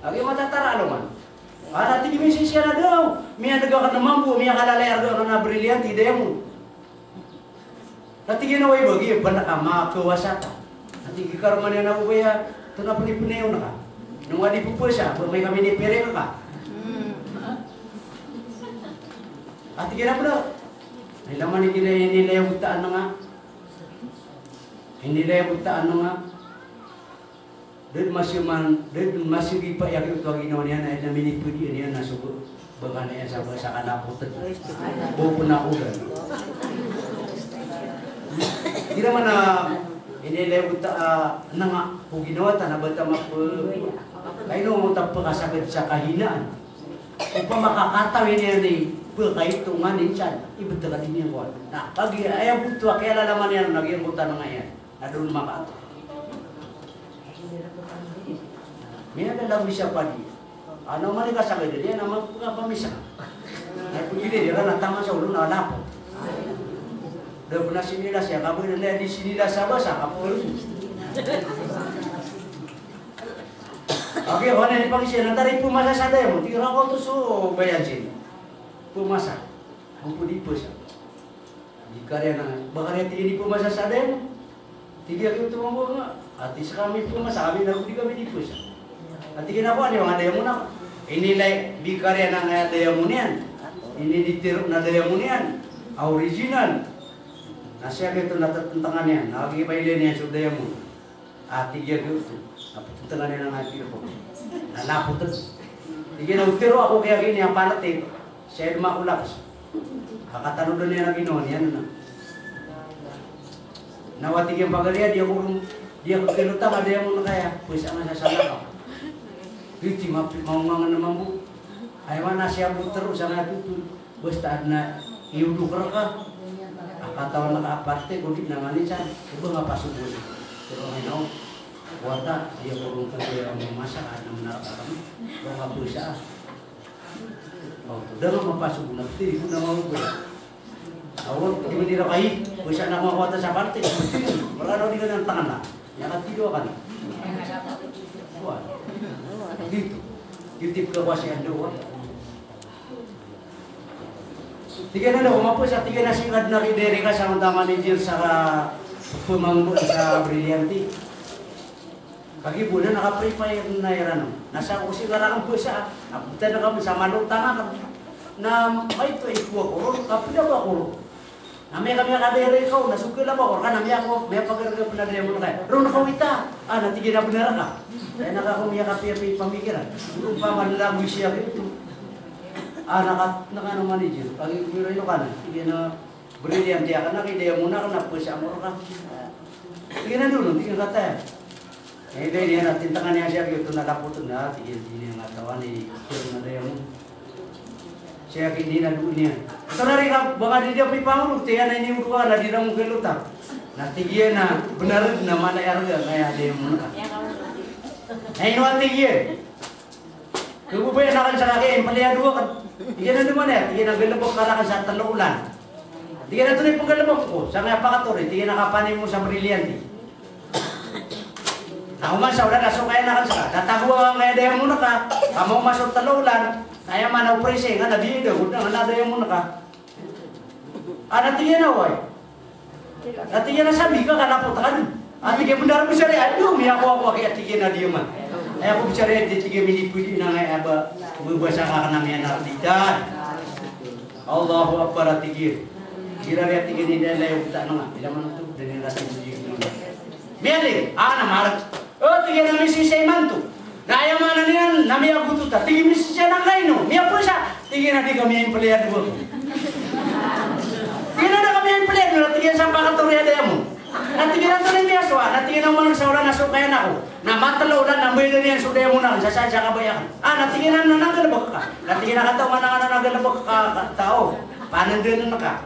Agi matatara lo man. Tigyan misi siya na daw. Miya nagawa ka na mampu. Miya kalalayar daw na Brilliante. Daya mo. Tigyan na way bagi. Banda ka makawasata. Tigyan ka roman yan ako kaya. Ito na punipunayaw na ka. Nung wadi po siya. May kami ni pere ka. Ati kira benar. Ilaman ni kira nilai butaan nga. Nilai butaan nga. Dan masih gipa yang itu lagi nanya na mini pudi niya nasubo. Bagan niya sa kana putet. Bukan aku kan. Kira mana nilai butaan nga puginawa ta na bata mapu. Kaino mo tapakasagad sa kahinaan. Upang makakataw niya ni pagkaitungan din siya. Iba't ka din niya ko. Nah, pagi ayaw buto kaya lalaman niya naging buta na ngayon. Na doon makataw. May adalang bisa pa di. Ano man ikasagad dia naman pagkapamisa. Ay pagkili dia natama sa ulo na alapo. Dah pernah sinilah siya kamu na di sinilah sa basa kapul. Oke, wana ni pangisian antara pumasa sada mo. Tira ko to so bayan sin. Pumasa. Ang pudipos. Di karya na bakarya ti ni pumasa sada mo. Tiga kita mo nga. Ati sa kami pumasa kami na di kami dipos. Ati ginagawa ni mga daya mo na. Inilay bikarya ng daya mo niyan. Ini ditirok na daya mo niyan. Original. Nasya ito natatantangan niyan. Nakakipailan niya sa daya mo. Ati ginagawa ito. Naputungan niya ng ating po. Nanaputan. Hindi na utiro ako kaya gini ang panatin. Siya dumakulaps. Kakatanong doon niya na ginoon. Yan na. Nawatig yung pagaliya. Dia kagilutang. Ada yang muna kaya. Pues ang nasasama ka. Hindi maungangan naman po. Ayaw na siya po terus. Ang natutun. Basta na iudukar ka. Akatawan na kaaparte. Kundi nanganin siya. Iba nga pasok mo. Pero ngayon. Wata dia kurung kerja yang memasak ada menara kami, kalau nggak bisa, oh, dalam mempasuk guna tiri guna mau gue, awal tiba tiba kai, bisa nak mau wata saparte, merana di kanan tangan lah, yang ketiga kan, wah, gitu, titip kekuasaan doa. Tiga nana umapun sa tiga nasi kadnari dari kasama manajer sa pemangku sa Brillianti. Kaki bulan nakaprepay na irano. Nasa ko sigara ang pusa. Apunta na kami sa malutang na may to ikuha ko. Kapila ba ko? Na may kami kadere ikaw. Nasukil ba ko? Kana may ako. May pagkarga pa na mo na kayo. Ron nakawita. Natigil na benar ka. Kaya nakakumiya kapi pamikiran. Kung pa manlagoy siya ito. Nakano manager. Pag ikuro ino ka na. Sige na Brilliant ya. Kana kaya muna ka na pusa mo ka. Sige na dulu. Tingin ka tayo. Ini dia nanti tangannya siya gitu nakaputol na tigil din ang katawan ni pero na dayo mo. Siya hindi na dunia. Ito na rin baka di dia pipangulog tiyan na iniuduan na di na mo kelutak. Natigyan na benar na mana arga kaya dia mo na. Ay no tigyan. Kubuhay na kan sa laki empalya dua kan. Tigyan na naman ya, tigyan na galabok kara kan sa talulan. Tigyan na tunay paggalabok ko. Sa nga pakatore, tigyan na kapanin mo sa Brilliant. Ako man sa ulan, aso kaya na kansa. Tatagwa kaya daya muna ka. Kamu masuk talulan. Kaya man ang presi, nga nabiyo. Huwag na daya muna ka. Natingin na, way. Natingin na sabi ka, kalapot ka nun. Tigil benar bisa rin. Aduh, may ako kaya tigil na diyo man. Kaya ako bisa rin, tigil minipuli na nga. Bubasa ka ka namin na diyan. Allahu Akbar tigil. Kira rin tigil ni Dela yung kita nga. Ilang man ito, dali natin tigil. Miyali, marag. Oh, tigil na misi siya mantu. Naya mana niyan, nami aku tuh tak. Tigil misi siya na kaino. Miya po siya. Tigil na di kami yung palihan mo. Tigil na kami yung palihan mo. Tigil sa pakaturya daya mo. Natigil na ito rin niya suwa. Natigil na mga sa ulan na sukayan ako. Na matalaw ulan, namay na niyan sudaya mo na. Sa kabayan. Natigil na nagalabak ka. Natigil na kataw man na nagalabak ka tao. Paano din na ka.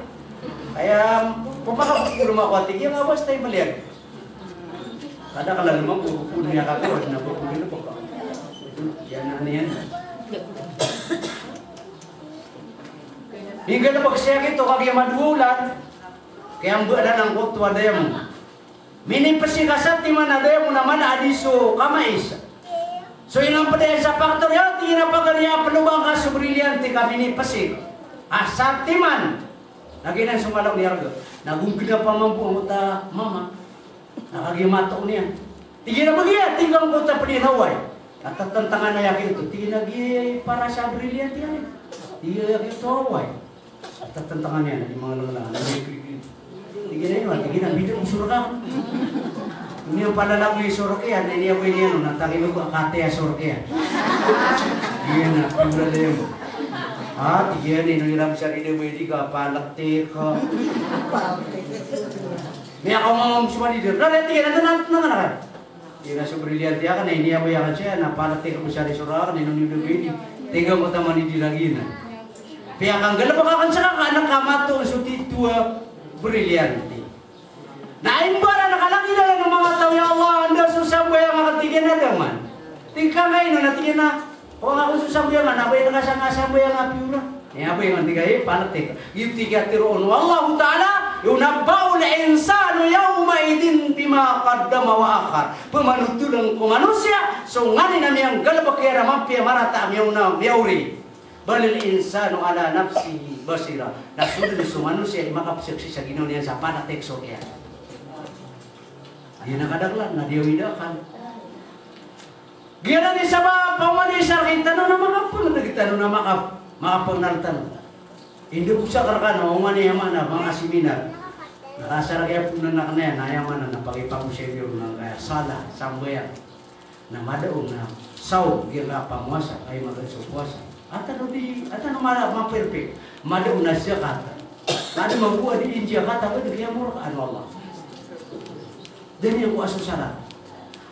Kaya, pupakapukulong ako. Tigil nga basta yung palihan. Kada kalau memang punya kakak, kenapa punya pokok? Yan yan. Hingga na pagsiya gitu kag madulan. Kaya ang buwan ng kuto adayam. Mini pasikasat ti man adayam naman adiso kamais. So ilang padaya sa faktor yo ti na pagarya pelubang ka sa Brilliant kami ni pasik. Asatiman. Lagi nang sumalaw ni Argo. Nagungkila pa man po ta mama. Nakagimato niya. Tigil na bagya, tinggal ko ta paninaway. At tatantangan na yakin ito. Tigil na para sa Brilliant yan. Tigil na yakin ito away. Tatantangannya di mga lang. Tingin na tingin video surga. Ini yung palalaki surga yan, ini apa ini natangin mo kate surga. Iyan na pura din. Iyan ini ilang sarili mo hindi ka palakti ka. May ako mga semua di dito. Tingin na kan. Iyan na so brilliant ya kan ini apa yang siya na palakti ka mo sa surga kan ini ini. Tinggal mo taman di lagi na. Pihak ang galap akan sa anak kamato so titua brilyante. Na imbara nakalaki na lang ng mga tao ya Allah anda susah buhay ang makatigyan na daman. Tingka ngayon natigyan na o ako susah buhay man abay nakasang-asang buhay ang apiura. Apa yang nanti panatik. Yung tiga tiroon Allah Ta'ala yunabba'u al-insanu yawma idin bima qaddama wa akhar. Pemanutulang ko manusia so ngani na miyang galap kaya mampi marata miyang na miyauri. Balil insanu ala nafsihi basira. Nasunod sa manusia makapsaksi sa Ginoo niya sa panatik so kaya. Dia nakadaglan na dia widakan. Gila ni sabab pamanisar kita no na makapun kita no na makapanaltan. Hindi po siya karkan o mani mana mga seminar. Nakasara kaya po na nakana na yaman na napakipang siya yung mga sala sambayan na madaong na saw gira pamuasa ay magsupuasa. At ano mara perfect madaong na siya kata. Tadi mabuha di India kata ko di kaya mo ano Allah. Dan yang ku asusara.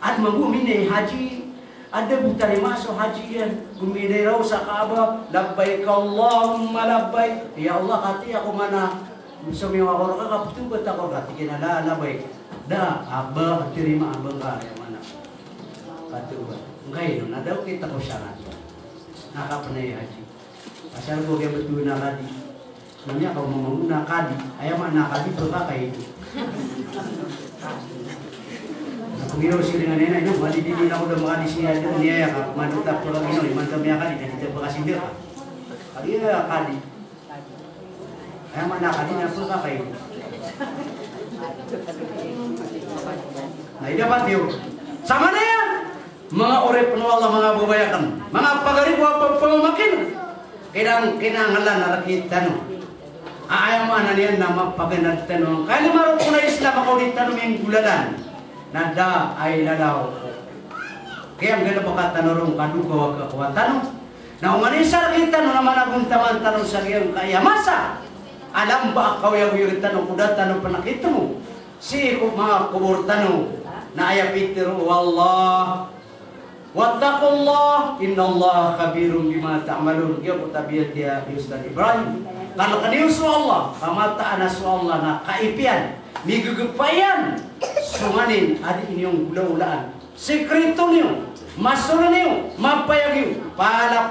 At magumine haji ada butari masuk haji yan. Gumine raw sa Kaaba. Labbaik Allahumma labbaik. Ya Allah kati ako mana. Sumiwa ko ka kapitugat ako kati kinala labbaik. Da abah terima abang ka yang mana. Katubat. Ngayon na daw kita ko syarat. Nakapanay haji. Asal ko kaya betul na kadi. Sebenarnya kalau mau na kadi, ayam mana kadi berpakai itu. Panginoon sila nga nena, no, malidinin ako ng mga disniya niya ka, manutap ko lang ino, imantap niya kadi, dito pa kasi dito. Kali na kadi. Kaya manakadi na po ka kayo. Nah, dapat yun. Sama na yan! Mga urip na wala mga bubayakan, mga pagaribo ang pamamakin. Kinangalan na rakita no. Ayaw man na niyan na mapaganad tanong. Kaya marot ko na Islam ako ulit tanong yung gulalan. Nada ay lalaw. Kaya ang ganda baka tanong kadugaw ka tanong. Na umanisar kita no naman naguntaman tanong sa iyong kaya masa. Alam ba akaw yung tanong kuda tanong panakita mo. Si mga kubur tanong na ayapitiro wallah. Wattaqullah innallaha khabirum bima ta'malun. Dia tabiat dia Ustaz Ibrahim. Kalau kanius Allah, kamataan su Allah na kaipian, migugupayan. Sunganin adi inyong gula-ulaan. Sekreto niyo, masura niyo, mapayag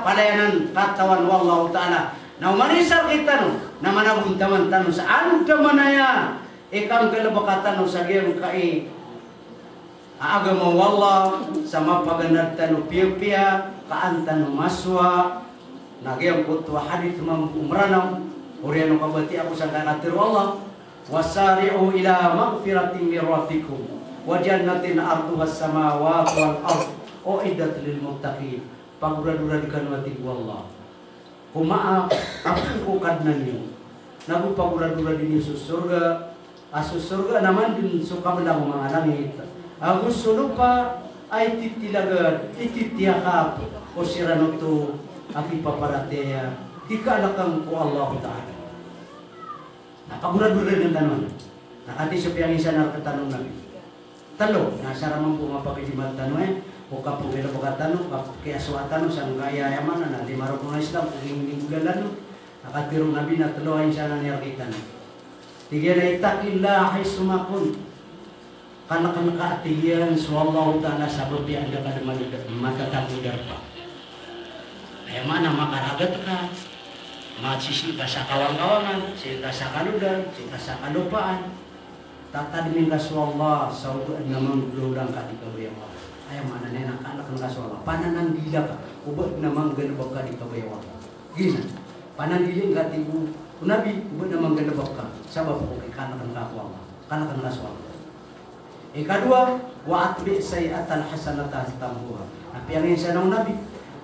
palayanan katawan wallahu ta'ala. Na umanisar kita no, na managuntaman tanong sa anda manaya. Ikang galabakatan no sa giyang kai. Agama wallah sama paganad tanu pia-pia kaantan maswa nagyang kutwa hadith mampu meranam uriano kabati aku sangka natir wallah wasari'u ila maghfiratin min rabbikum wa jannatin arduha as-samawati wal ard uiddat lil muttaqin pagura-dura dikanwati wallah kumaha aku kadnan niyo nagu pagura-dura di surga asus surga naman din suka melang mga langit. Agus sulupa ay titilaga, tititiakap o siranuto aki paparateya, kikalakang ko Allah Ta'ala. Napagurad-urad ng tanong. Nakati sa piyang isa na katanong namin. Talo, nasa ramang pumapakisimat tanong o kapugila pagkatanong, kaya suwatanong sa kaya yaman na limaro ko na Islam, kung hindi gulalano, nakatirong nabi na talo ay siya na niyarkitan. Tigyan na itakillah ay sumakon. Karena kaatiyan swallahu ta'ala sabab di anda kada matatakudar pa. Ay mana makaragat ka. Magsisi ka sa kawan-kawanan, sika sa kaludan, sika sa kalupaan. Tatadimin ka swallah sauduan namang gululang ka di kabayawan. Ay mana na anak ng kaswallah. Pananandila ka. Ubad namang ganabag ka di kabayawan. Gina. Panandiling ka tibu. Unabi, ubad namang ganabag ka. Sabab ko kay kanak ng kakwallah. Kanak ng kaswallah. Ikadua, wa atbi sayyatan hasanatan tambuha. Tapi yang isa ng nabi,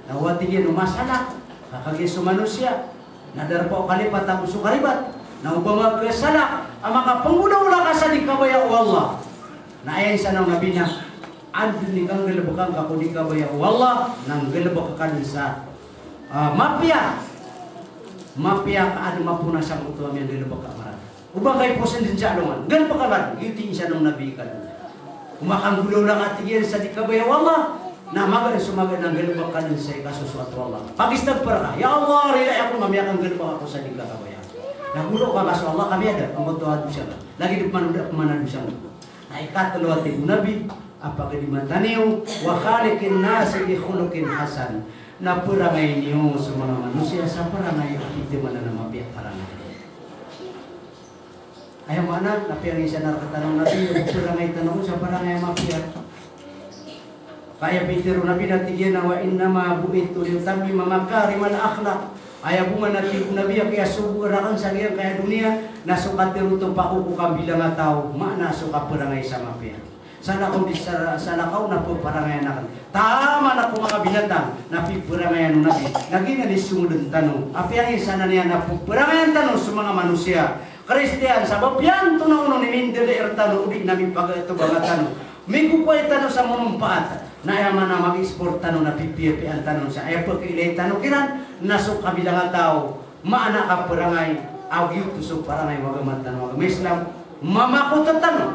na watigin masalah, kakagis sa manusia, Nadar po kalipat ang sukaribat. Na upama kesadak, maka pengguna ulah kasa di kabaya Allah. Na ayan sa nang nabi niya, andun ni kang gelebekang kako di kabaya Allah, nang gelebekakan sa mafia. Mafia ka ada mapuna sa kutuam yang gelebekak marah. Ubang kay posen din sa alungan, gelebekakan, giting sa nang nabi kan. Umakang gulo lang atigyan sa di kabaya Allah. Na maga sumaga nang gelebekakan sa kasusuatu Allah. Pagistag para, ya Allah, rilay ako mamiakang gelebek ako sa di kabaya. Nagulo ka kaso Allah kami ada pembutuhan dosa. Lagi di mana dosa. Nah ikat keluar tibu Nabi apakah di mataniu wa khaliqin nasi bi khuluqin hasan. Na perangai niu semua manusia sa perangai kita mana nama pihak perangai. Ayam mana tapi yang isanar ketanong Nabi perangai tanong sa perangai mafiat. Kaya pitiru Nabi natigena wa innama bu'itu liyutammima makarimal akhlaq. Ayah bunga nanti Nabi yang kaya subuh rakan sagian kaya dunia nasuka tiruto pa ko kang bilang ataw mana suka perangay sama pia. Sana kau sana kau napo perangay nakan. Tama na ko mga binatang napi perangay Nabi. Naging ni sumudon tanong. Api ang sana niya napo perangay tanong sa mga manusia. Kristiyan sabab yan tunaw ni mindele ertano udi nabi pag ito bangatano. Migu ko itano sa munumpaat. Na yaman na mag-export tanong na pipi ang tanong sa ay pagkilay tanong kiran nasok kabilang tao maana ka perangay agiw tusok parangay wagamat tanong wagam Islam mamako tanong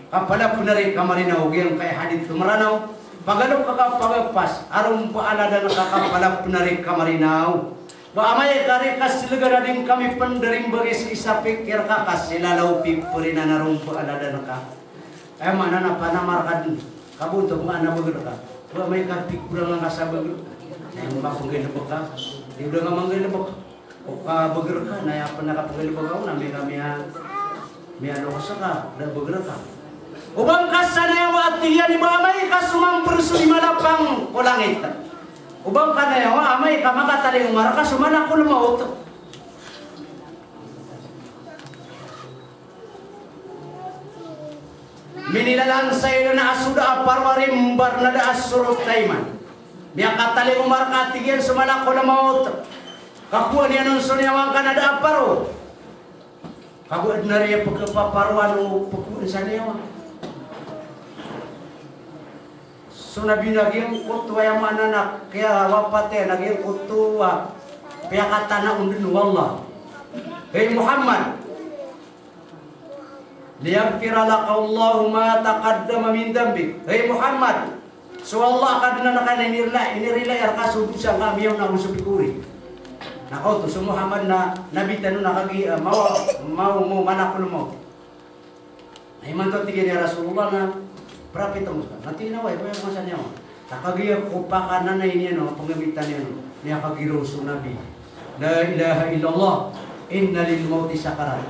kapala punari kamarinaw yang kay hadith tumaranaw pagalok ka pagpas aron paalada na kapala punari kamarinaw ba amay kare kasilaga din kami penderim bagi isa pikir ka kasilalaw pipurina narong paalada na ka ay mana na panamarkan kabunto mga anak begerka, ba may kapik kurang lang kasabag, na yung mapagay na baka, di udah nga manggay na baka, o ka begerka, na yung panakapagay na baka, na may ano ka ka, na begerka. Ubang kasa na yung atiyan, iba may kasumang perso di malapang kulangit. Ubang ka na yung amay, kamakatali yung maraka, sumanak ko lumaot. Minilalang sayo na asuda parwarim bar na da asurot taiman. Biya katali umar katigyan sumalak ko na maut. Kakuha niya nun sunyawang ka na da aparo. Kaguad na rin pagkapaparuan o pagkuhan sa niya. So nabinaging kutuwa yung mananak. Kaya wapate naging kutuwa. Kaya katana undun wallah. Hey Muhammad. Liyaghfira laka Allahu ma taqaddama min dhanbik. Hey Muhammad, so Allah kadna nakana inirila yarka subut sa kami yung nagusupikuri. Nako to so Muhammad na nabi tanu nakagi mau manakul mo. Ay man to tigil ya Rasulullah na prophet mo ka. Nanti na way masa niya. Nakagi ko pa kanan na ini no pangamitan niya no. Niya kagiro so nabi. La ilaha illallah inna lil mauti sakarat.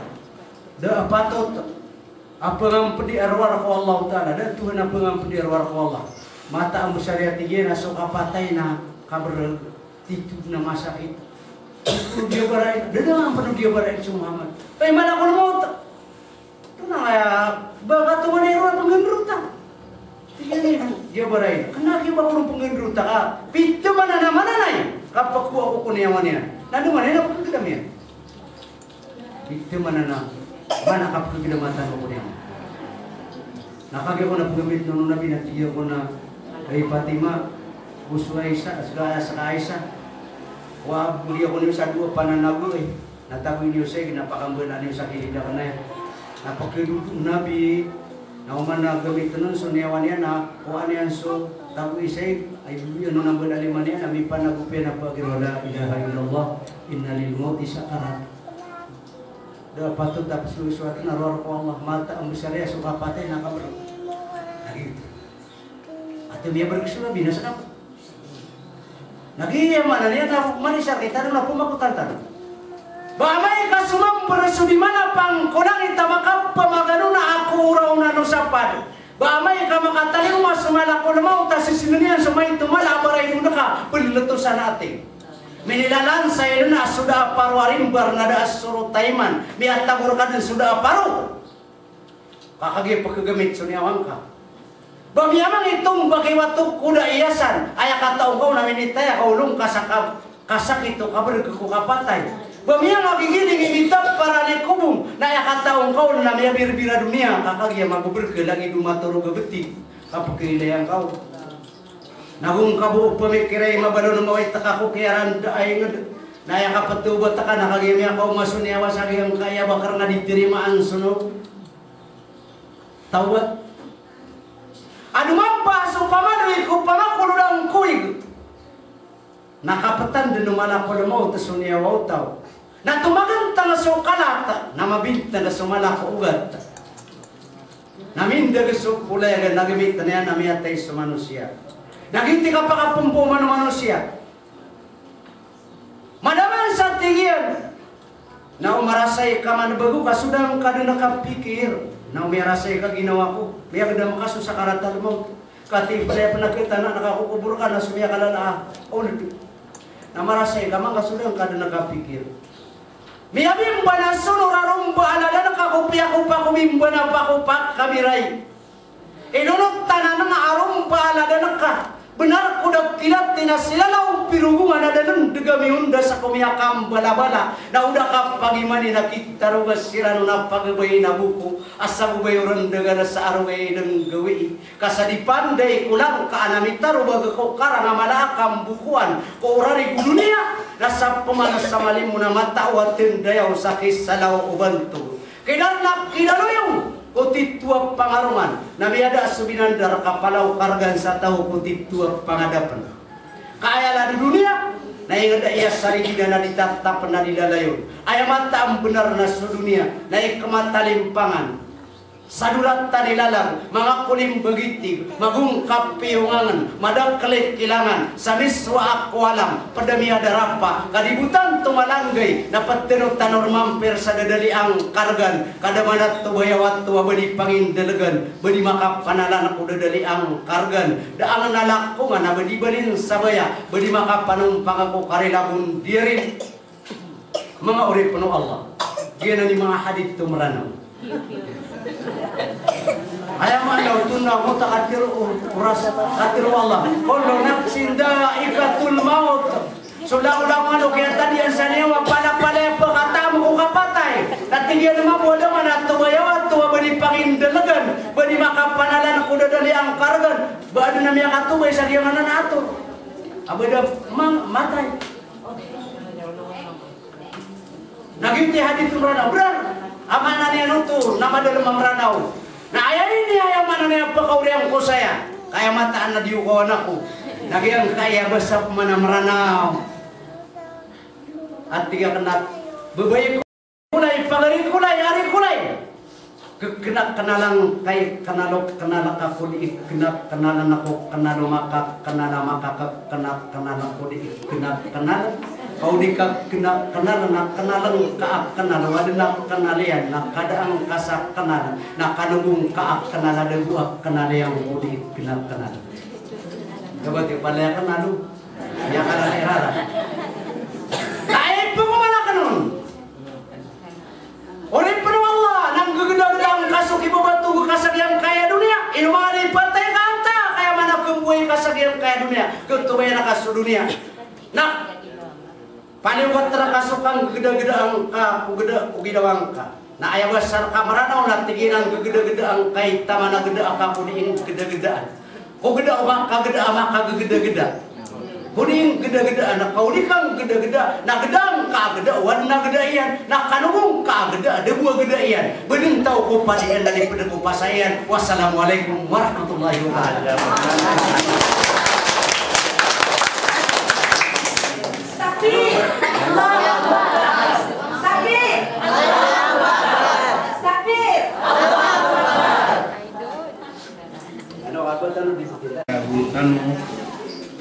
Da patot apa yang pedi arwah ko Allah Taala dan Tuhan apa yang pedi arwah ko Allah mata ang syariat tiga na so kapatay na kabar titud na masakit dia barai dedang penuh dia barai sa Muhammad ay mana ko mo to na kaya baka to na iro panggendruta tiga ni dia barai kana ki ba ko panggendruta ka pito man na mananay kapag ko ko niyawan niya nanu man na ko kidamian pito man na mana kapag kinamatan ko niya. Nakagi ko na paggamit nung Nabi na tiyo ko na kay Fatima, Uso Aisha, sa Aisha. Wag muli ako niyo sa dua pananago eh. Natagoy niyo sa napakambal na niyo sa kilida ka na yan. Napakiludong Nabi, na uman na gamit nun, so niyawan niya na kuha niyan so tagoy sa ay yun nung nambal aliman niya, nami panagupin na pagkirwala, ilaha illallah, inna lil mauti sakarat. Da patut dapat sesuatu naror ko Allah mata ang syariah suka patay nakabar. Lagi. Atau dia berkesulah bina sa kap. Lagi mana niya na manisar kita na pumakutan tan. Ba may kasumang perso di mana pang kodang ita makap pamagano na ako raw na no sapan. Ba may ka makatali mo sumala ko na mo ta sisinunian sumay tumala baray mo ka pulutusan natin. Minilalan saya na sudah parwarim barnada asuro taiman biat tagurkan sudah paru kakagi pagkagamit sunyawang ka bamiamang itong bagi watu kuda iasan ayah kata ungkaw namin itaya kaulong kasak itu kabar kekukapatay Bamia lagi gini ngimita para nekubung. Na ya kata engkau na namanya bir-bira dunia. Kakak dia magu berkelangi duma toro gebeti. Apa keindahan kau? Nagung kabu pemikirai mabalon mawai takaku kiaran daay nged. Na ya kapatu bataka nakagimya kau masunya wasagi yang kaya bakar nga ditirimaan suno. Tawat. Anu mampa supamano iku pamakuludang kuig. Nakapatan din naman ako na mo, tasunia wautaw. Na tumaganta na so kalata, na mabinta na sumala ko ugat. Naminda na so pulayagan, nagamit na yan, namiyatay sa manusia. Naginti ka pa kapumpo man manusia. Madaman sa tingin, na umarasay ka man bago ka, sudah ka na nakapikir. Na umarasay ka ginawa ko, may agad na makaso sa karatal mo. Kati pala panakita na nakakukubur ka na sumiya ka lala. Na marasay ka mga sulang ka na nakapikir. Miyabim ba na sunurarong ba alala nakakupya-kupya kumimba na pakupak kamiray. Inunod tanan na arong ba alala naka. Benar kudak kilat tinasilalaw pirugungan na dalang degamiunda sa kumiyakam bala-bala. Na udah ka pagimani nakita rugas sirano na pagbay na buko. Asa gubay urandaga na sa arway ng gawi. Kasadipanday kulang kaanamita rubaga ko karang amalakam bukuan. Ko urari dunia. Nasa pamanas sa malim mo na matawatin dayaw sa kisalaw ubanto. Kinalak kinaloyong. Kutitua pangarungan na miada subinandar kapalaw kargan sa tao kutitua pangadapan. Kaya la di dunia na ingada iya sarigida na ditatap na dilalayon. Ay mata ang benar na sa dunia na ikamatalimpangan. Sadulat tanilalang, mga kulim begitig, magungkap piyungangan, madagkalit kilangan, sa miswa akwalang, padamiada rapa, kadibutan tumalanggay, dapat tinok tanor mampir sa dadaliang kargan, kadamanat tubayawat tuwa bani pangindalagan, bani makapanalan ako dadaliang kargan, daang nalakungan na bani banin sabaya, bani makapanumpang ako karilabun dirin, mga urip penuh Allah, yan ni mga hadith tumranaw. Ayam anda tunda muta katir uras katir Allah. Kullu nafsin daikatul maut. Sudah ulang malu kaya tadi yang sana wa pala-pala pakatamu ko kapatay. Dati dia naman bodo man ato bayaw ato bani pangindalagan, bani makapanalan ko dadali ang kargan. Baado na miya katubay sa giyangan na ato. Abada matay. Naginti hadith umrana benar. Amanan niya nutur, nama dalam meranaw. Nah ayah ini ayah mana niya pakauriang ko saya. Kaya mataan na diukawan ako. Nagyang kaya basap mana meranaw. At tiga kena bebayi kulay, pagari kulay, ari kulay. Kekenak kenalang kay kenalok kenalak ako di kenak kenalan ako kenalo maka kenala maka kenak ako di kenak kau dikak kena kenalan nak kenalan kaak kenalan ada nak kenalian nak kadaang kasak kenalan nak kanubung kaak kenalan ada buak kenalan yang budi kenal kenalan. Coba tipalnya kenalu ya kana erara. Lain pengumala kanun. Oleh penuh Allah nang gegeda-gedang kasuk ibu batu kasak yang kaya dunia. Inu mari patay kanta kaya mana kembuai kasak yang kaya dunia. Ketubay na kasuk dunia. Nak paling buat terakasukan gegeda-geda angka, ugida angka. Nah ayah besar kamarana ulah tiginan gegeda-geda angka itamana geda angka kuning geda-gedaan. Kau geda maka gegeda-geda. Kuning geda-geda anak kau dikang geda-geda. Nak geda angka geda warna geda ian. Nak kanubung ka geda ada buah geda ian. Bening tahu ko padian dari pada ko pasayan. Wassalamualaikum warahmatullahi wabarakatuh.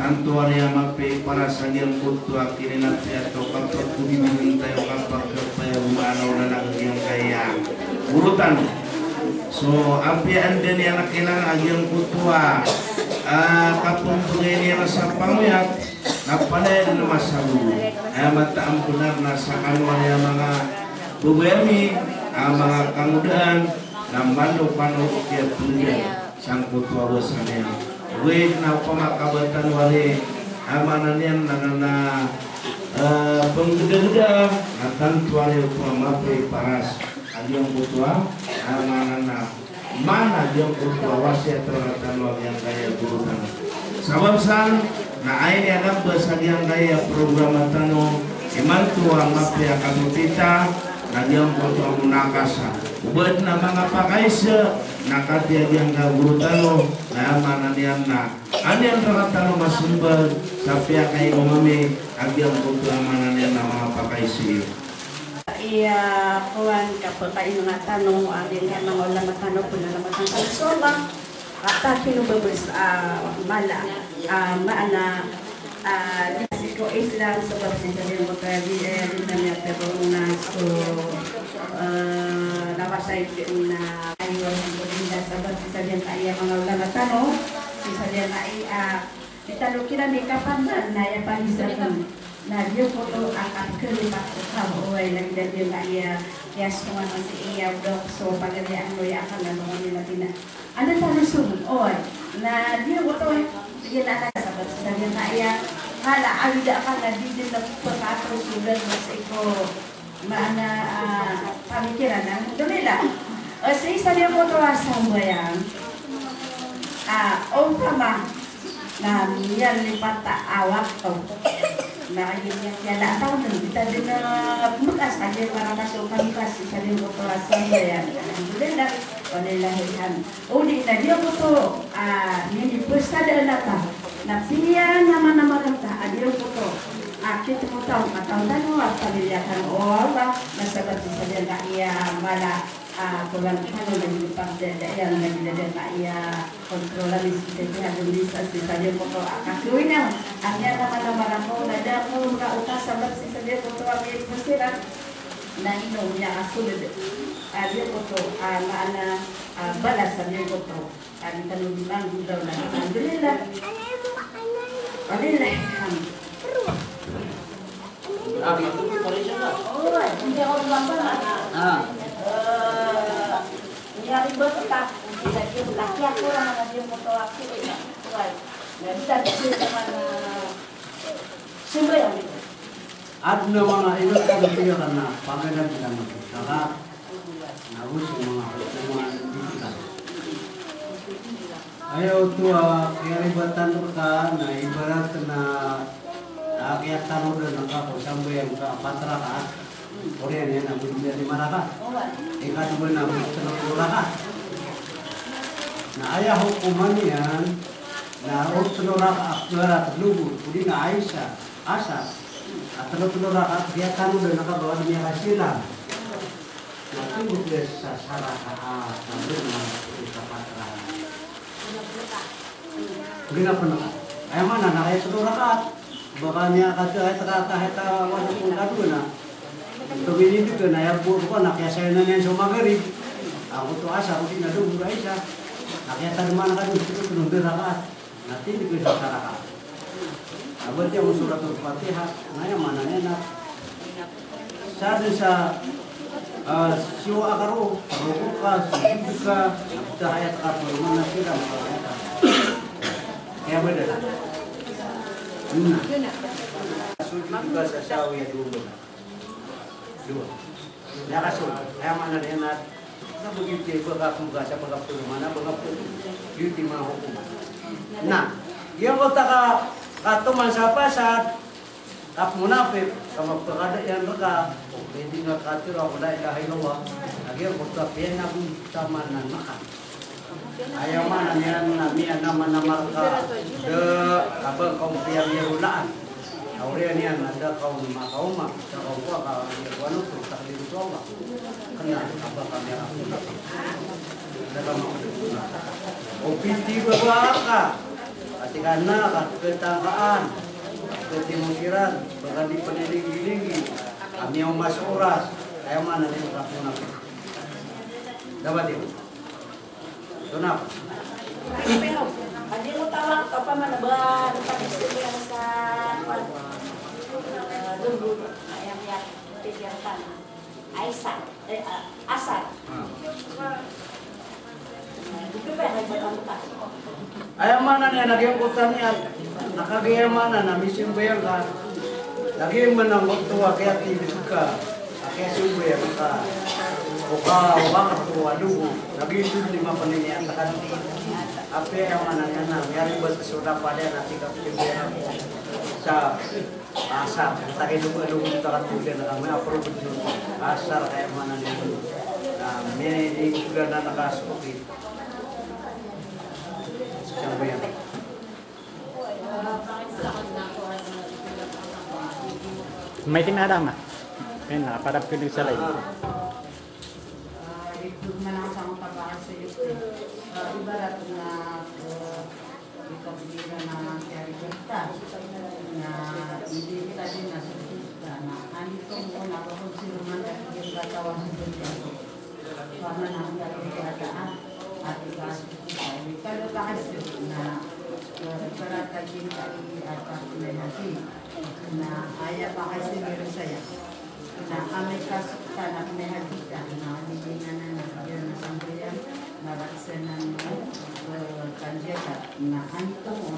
Tanto area mape para sagyang kutu akire na atau kapag kubibihin tayo kapag kapaya umano na nagyang kaya urutan. So api anda ni anak ilang agyang kutua kapag pugay niya sa panguyat napalay na masabu mata ang benar na sa kanwa niya mga bubemi mga kangudaan ng bando-pano kaya tunyan sang kutua wasannya. Wait na pamakabatan wali amananian nana penggeda-geda akan tuari mape paras adiang putua amanana mana dia putua wasia teratan yang kaya gurutan sabab san na aini ada besagian kaya program tano iman tua mape akan pita na dia putua munakasa buat nama ngapakai se nakatia yang gurutano na amananian na anian teratan masumber tapi akai umami agiang putua amananian na mga pakaisi. Iya, kawan kapakai mga tanong aging nga mga ulamat tanong po na naman ang kalsoba at kinubabas mala maana di ko Islam sebab sinabi mo kaya di namin pero na so nawasay na ayun ko din sabab sinabi kaya mga ulamat tanong sinabi na italo kila may kapanan na yung pangisakan na dia foto akan kelipat kamu lagi dan dia nggak ya semua masih iya dok so pagalian lo ya akan nanggung nila tina ada talusun nah dia foto dia nak sahabat sedang dia nggak ya hala ada akan lagi dia perkataan sudah masih ko mana pemikiran dan alhamdulillah saya dia foto asam bayang umpama nah dia lipat tak awak nah yang tidak tahu nih kita dengar bekas aja para masuk bekas kita dengar perasaan ya alhamdulillah walillahihan di dia foto ini besar ada apa nah dia nama-nama rata dia foto kita mau tahu atau apa dilihatkan Allah masalah bisa dia ya malah kurang kalau lagi dipakai yang lagi ada ya kontrolan di situ ada bisa dia foto kakunya hanya nama-nama rapo ada pun utas sahabat sisa dia foto ambil Mesir nah ini yang aku dia foto anak balasan dia foto kami kan bilang sudah alhamdulillah dia orang apa nyari betah tidak dia laki aku orang dia foto aku nggak bisa disini mana sumber yang itu ada mana itu kan dia karena pangeran bilang maka nagus semua dibilang ayo tua keribatan mereka nah ibarat kena rakyat tanah dan angka sampai yang ke patraka Korea ni nak beli di mana kan? Ikan beli nak beli telur kan? Nah ayah hukumannya, nah telur lugu, jadi nak Aisyah, asal, telur dia kan udah nak bawa dunia hasilan. Nah itu dia sasaran sambil nak kita patran. Gimana pernah? Ayah mana nak ayah telur kan? Bakalnya kata ayah terata wajib pun na. Tumili juga na ya bu ko nakya na niyan sumagarib. Ako to asa ko tinadong Aisyah. Nakya man ka dun itu nung dirakat. Natin di ko sa saraka. Abot yung surat al-Fatihah ngaya mana na. Sa siwa akaro, ruka, sujud ka, ayat ka mana sila makaya. Kaya beda. Sujud juga sa sawi dulu. Dua. Ya kasul, ayam mana dia nak? Nak begitu berapa muka siapa berapa mana berapa beauty mana hukum. Nah, yang kata kata masa pasar, kap munafik sama perkara yang mereka, jadi nggak kata orang dah ilahi Allah. Lagi yang kata pena pun sama nan makan. Ayam mana yang nama mereka de apa kaum yang yerulaan. Aurea ni ada kaum makauma, kaum apa kaum itu tak dibutuh Allah. Kena apa kamera aku. Ada kamu. Opiti berapa? Ketika nak ketangkaan, ketimukiran, berganti peneliti, kami yang masuk uras, ayam mana ni tak pernah. Dapat itu. Kenapa? Hindi mo tawag ka pa man ba nagpag-isip yan sa dulo ayang yak pipiyartan Aisa asar Ayam mana nih anak yang kotanya? Nakagaya mana na misin bayang ka? Lagi menang tua kaya tibuka. Kaya sumbayang ka. Oka tua dulu. Lagi itu 5 penanya tekan. Apa yang mana na? Yari buat sudah pada nanti kapten bayang sa asar. Tak dulu tekan tulen kami apa betul asar kayak mana nih? Nah, ini sudah anak asuh. May tinadama. Ayun na, para pinig sa lain. Itu menang sama pabahasa itu. Ibarat na ikabila na kaya kita. Na hindi kita din nasusunod na anito mo na kung sinuman at yung katawang sunod. Karena nang keadaan atikas kalau bahasa na berata cinta di atas hati na ayah bahasa meron saya na kami kasukan na mehadika na hindi na dia na sambayan na raksanan mo kanjeta na anto mo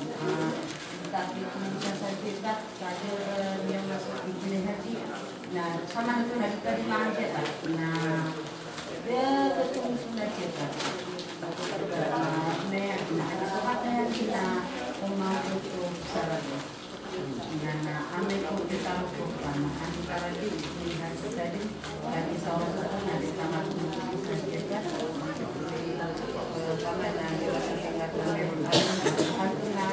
tapi kung sa kita kaya niya masuk di hati na sama itu hari tadi manjeta na dia ketemu sudah kita na kita umang itu sarado na ame ko kita ko antara di tadi lagi saudara na di tamat kita kami na sangat meron anto na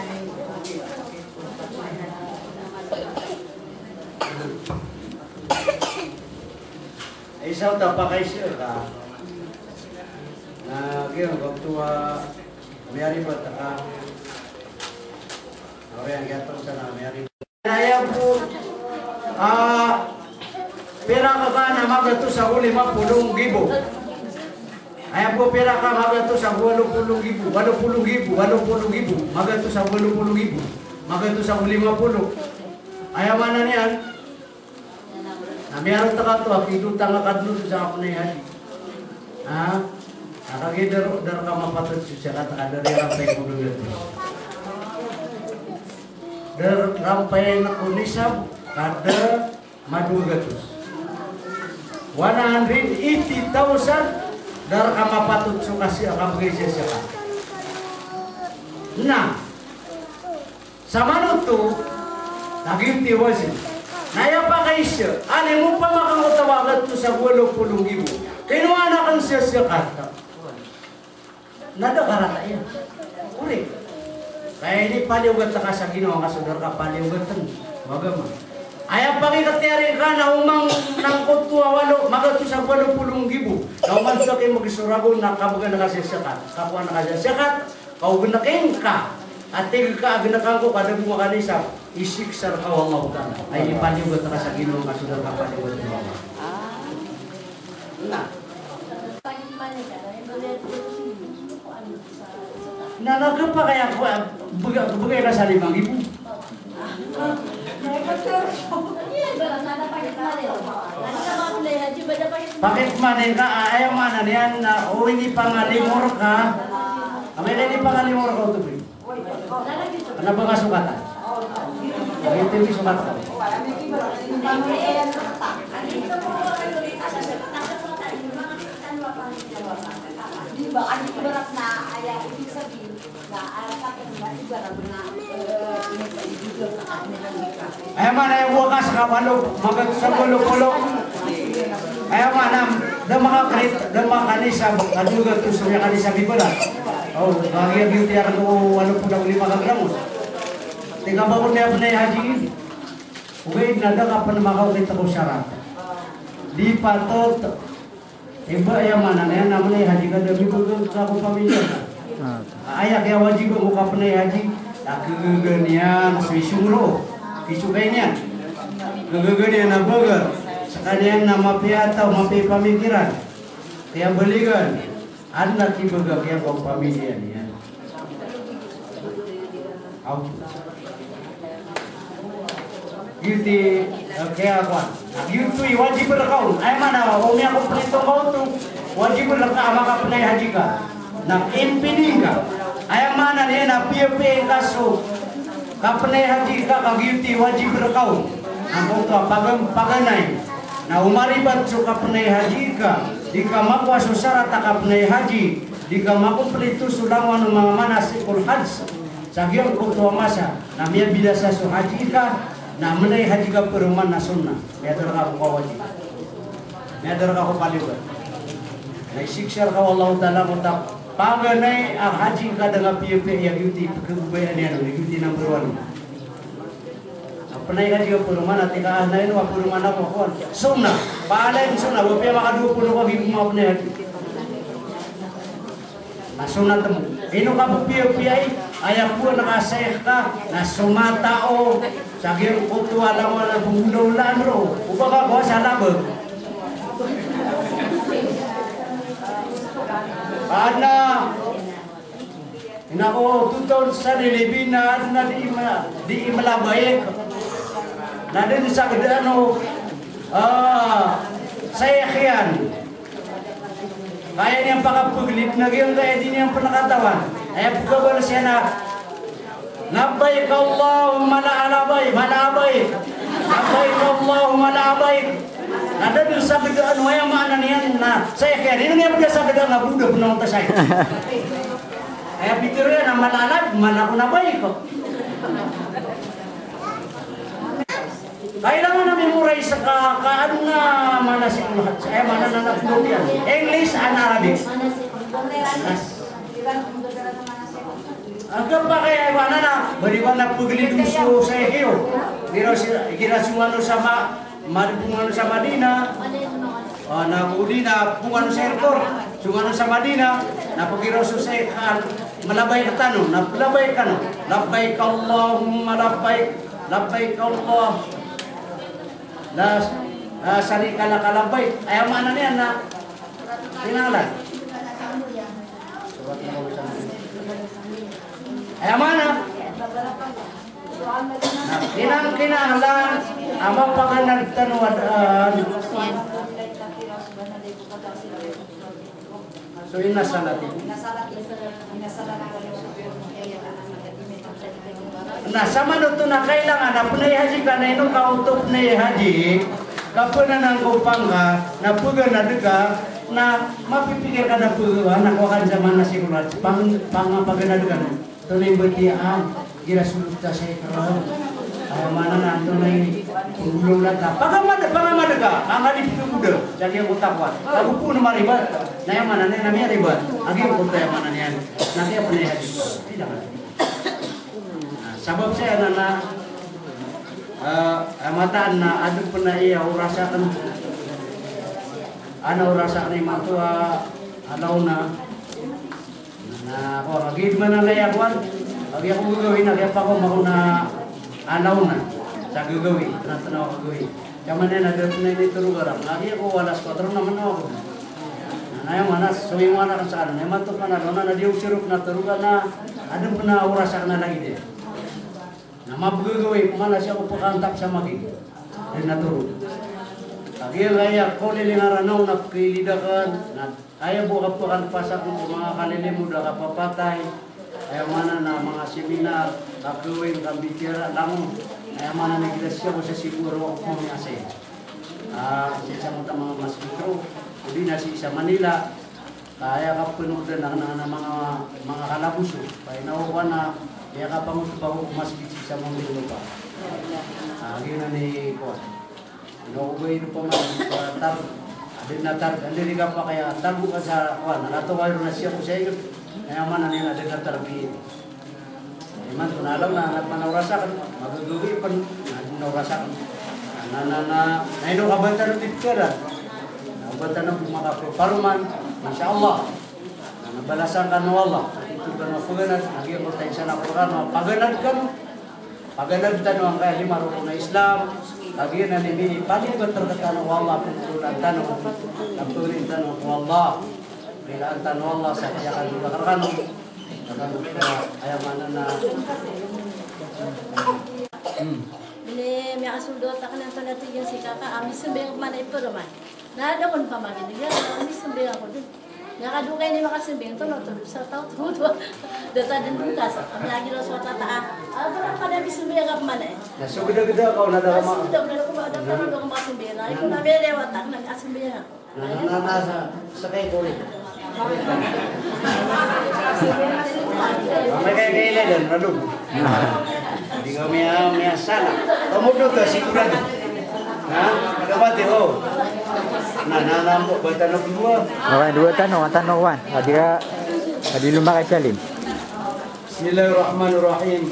isaw tapakai siya ka. Nah, kaya waktu mayari pa taka. Yang gato sana mayari. Ayah po, pera ka ba na magato sa 50,000? Ayah po, pera ka magato sa 80,000, 80,000, magato sa 80,000, magato sa 50. Ayah mana niyan? Na mayroon taka to, akidutang akadlo sa ako na yan. Nakagi dar ka mapatut siya kata ada dari rampai ko dulu. Dar rampai na kunisab kada madu gatus. 180,000 dar ka mapatut sukasi akam geus siya. Nah. Sama tu lagi tiwasin. Naya pa kay siya. Ani mo pa makangutawagat to sa 80,000. Kinuha na kan siya kata. Nada karata yan. Uli. Kaya ini paliugat na ka sa ginawa ka sudar ka paliugatan. Wagama. Ayaw pakikatiyari ka na umang nangkot tuwa walo. Magato sa 80,000. Nauman sa kayo magisurago na kabaga na kasyasakat. Kapwa na kasyasakat. Kauganakin ka. At tigil ka aganakan ko kada mo kanisap. Isiksar ka wang mautan. Ay ipaliugat na ka sa ginawa ka sudar ka paliugat na wala. Na. Nanaga pa kaya ko bugay ka sa 5,000. Pakit manin ka ayaw mana niyan na uwingi pangalimor ka. Amay ni pangalimor ka to. Ano ba nga sukatan? Ito yung sukatan. Diba, ano ibarat na ayaw ibig sabihin na sakit na ibarat na ayaw man ayaw wakas kabalo magat sa kulo-kulo ayaw man dama kanisa kadugat to sa kanisa bibalat oh bagay beauty akan ko 85 gramos tiga babon niya panay haji ugay nada ka pa makaw kita ko syarat di patot iba ayaw man na naman ay haji ka dami ko sa akong pamilya ayah kaya wajib ko ka panay haji Kegeganian sisungro, kisukainya, kegeganian na burger, sekalian nama piatau, mapi pamikiran, kaya belikan, anak ibaga kaya kau pamilian ya. Gitu, kaya apa? Gitu wajib berkaun. Ay mana, omnya aku pelitong kau tu wajib berkaun maka panay haji ka. na impini ka ayam mana ni na piye kaso kapne haji ka kagiti wajib berkau ambo to paganay na umaribat so kapne haji ka dika makwa so syarat kapne haji dika makumplit sulawan mga manasikul hajj sagyong kutuwa masa na miya bilasa so haji ka na menay haji ka peruman na sunnah miya ka ko wajib miya ka ko paliwan na isiksar ka Allah ta'ala mo tak paganay ang haji ka dengan piye yang yuti kegubayan yan yuti number 1 Panay ka juga perumahan nanti ka anayin wa perumahan ako kon. Sunnah, paalain sunnah, wa piya maka 20 ka gimma panay. Na sunnah temu. Ino ka piya aya po nakasayh ka na sumatao sagir kutu alam na bumulan ro. Uba ka ko sa labag. Ana inako tutol sa nilibina na di imalabayek. Nada di sagedano sayakyan kaya niyang pakapaglit na gayon kaya di niyang panakatawan ay pagkabal siya na labbaik Allahumma la'alabay malabay labbaik Allahumma la'abay nada di sagedano ay mana niyan na sayakyan ini niya pagka sagedano na budak na unta say ay pikirnya na malalab malakunabay ko kailangan na memorize ka ano na manasikul hajj mana na nagpulutan English and Arabic agak pakai mana na bagaimana pagli duso sa iyo kira sumano sama pungano sa Madina na uli na pungano sa airport sumano sa Madina na pagiroso sa malabay ka tanong labay ka no labbaik Allahumma labbaik Allah sari kalabay ay mana niyan na tinalan ay mana kinahanglan amang paganagtanwadaan so inasa natin nah sama nuto na kailangan na punay haji ka na ino kautok na haji kapuna ng kupang ka na puga na duga na mapipikir ka na puga na kuhan zaman na sikulat pangapaganadugan tunay batiaan gira suluta sa ikarao mana na tunay ulong lata pangamadaga ang halip tukuda jadi ang utakwan lagu po na maribat na yung mana na yung ribat agi yung punta yung mana niyan nanti ang punay haji tidak sabab saya nana amataan na adun pernah iya urasakan iman tu alaw na ko lagi mana layak wan lagi aku gagawin lagi apa ko mau na alaw na sa gagawin tanaw gagawin kaman na ada pernah ini turu garang lagi ako walas ko taro naman ako na yung manas so yung mana kan saan naman to kana na dia usiruk na turu na adun pernah urasakan na lagi dia na mabugawin mana siya upakantap sa magi din naturo lagi raya ko nilingaranaw na kilidakan na ayaw buka pakan pasak mo mga kalilim mo da kapapatay ayaw mana na mga seminar kakawin kambitira lang ayaw mana na gilasya ko sa siguro ako mga kasi sa mga mas mikro hindi na sa Manila kaya kapunudan ng mga kalabuso kaya nakuha na kaya kapag bago masjid sa mga lupa. Gina ni ko. Inogay no pa man tar. Adin na tar, andiri ka pa kaya tago ka sa kuan. Nakatuwa na siya ko sa iyo. Kaya man na adin na tarbi. Man kun alam na nagmanawrasa kan magagawi pan nagmanawrasa kan. Na ino kabanta ng picture. Kabanta ng mga paruman. Masyaallah. Nabalasan kan wallah. Karena paganad, lagi ang potensya na Quran, paganad tanong kaya lima rukun na Islam, lagi na nini palibat terkata ng Allah pagkulan tanong, nagturin tanong ng Allah, bilaan tanong Allah sa kaya kanula karkanong, ayaw mana na. Ini may kasuldo ta kanan to natin yung si kaka, amis sabi ko man ay pero man. Nadaon pa magin, amis sabi ako din. Nakadukay ni makasimbing to no to sa tao to. Data din bukas. Kami lagi lo suata ta. Berapa pada bisimbing agak mana? Na so gida-gida ka na da ma. Sudah benar ko ada kalau ko makasimbing. Ay ko na bele watak nag-asimbing. Na sakay ko rin. May kaya dan radu. Di kami sana. Kamu tuh ke situ kan? Nah, ada mati ho. Nah, nampak bertanah dua. Orang dua tanah wan. Adi lumah Salim. Bismillahirrahmanirrahim.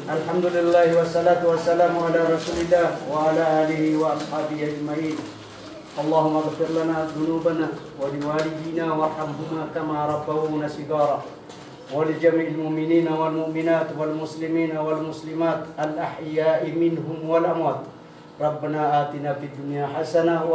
Alhamdulillah wassalatu wassalamu ala Rasulillah wa ala alihi wa ashabihi ajma'in. اللهم اغفر لنا ذنوبنا ولوالدينا وارحمهما كما ربونا صغارا ولجميع المؤمنين والمؤمنات والمسلمين والمسلمات الأحياء منهم والأموات ربنا آتنا في الدنيا حسنة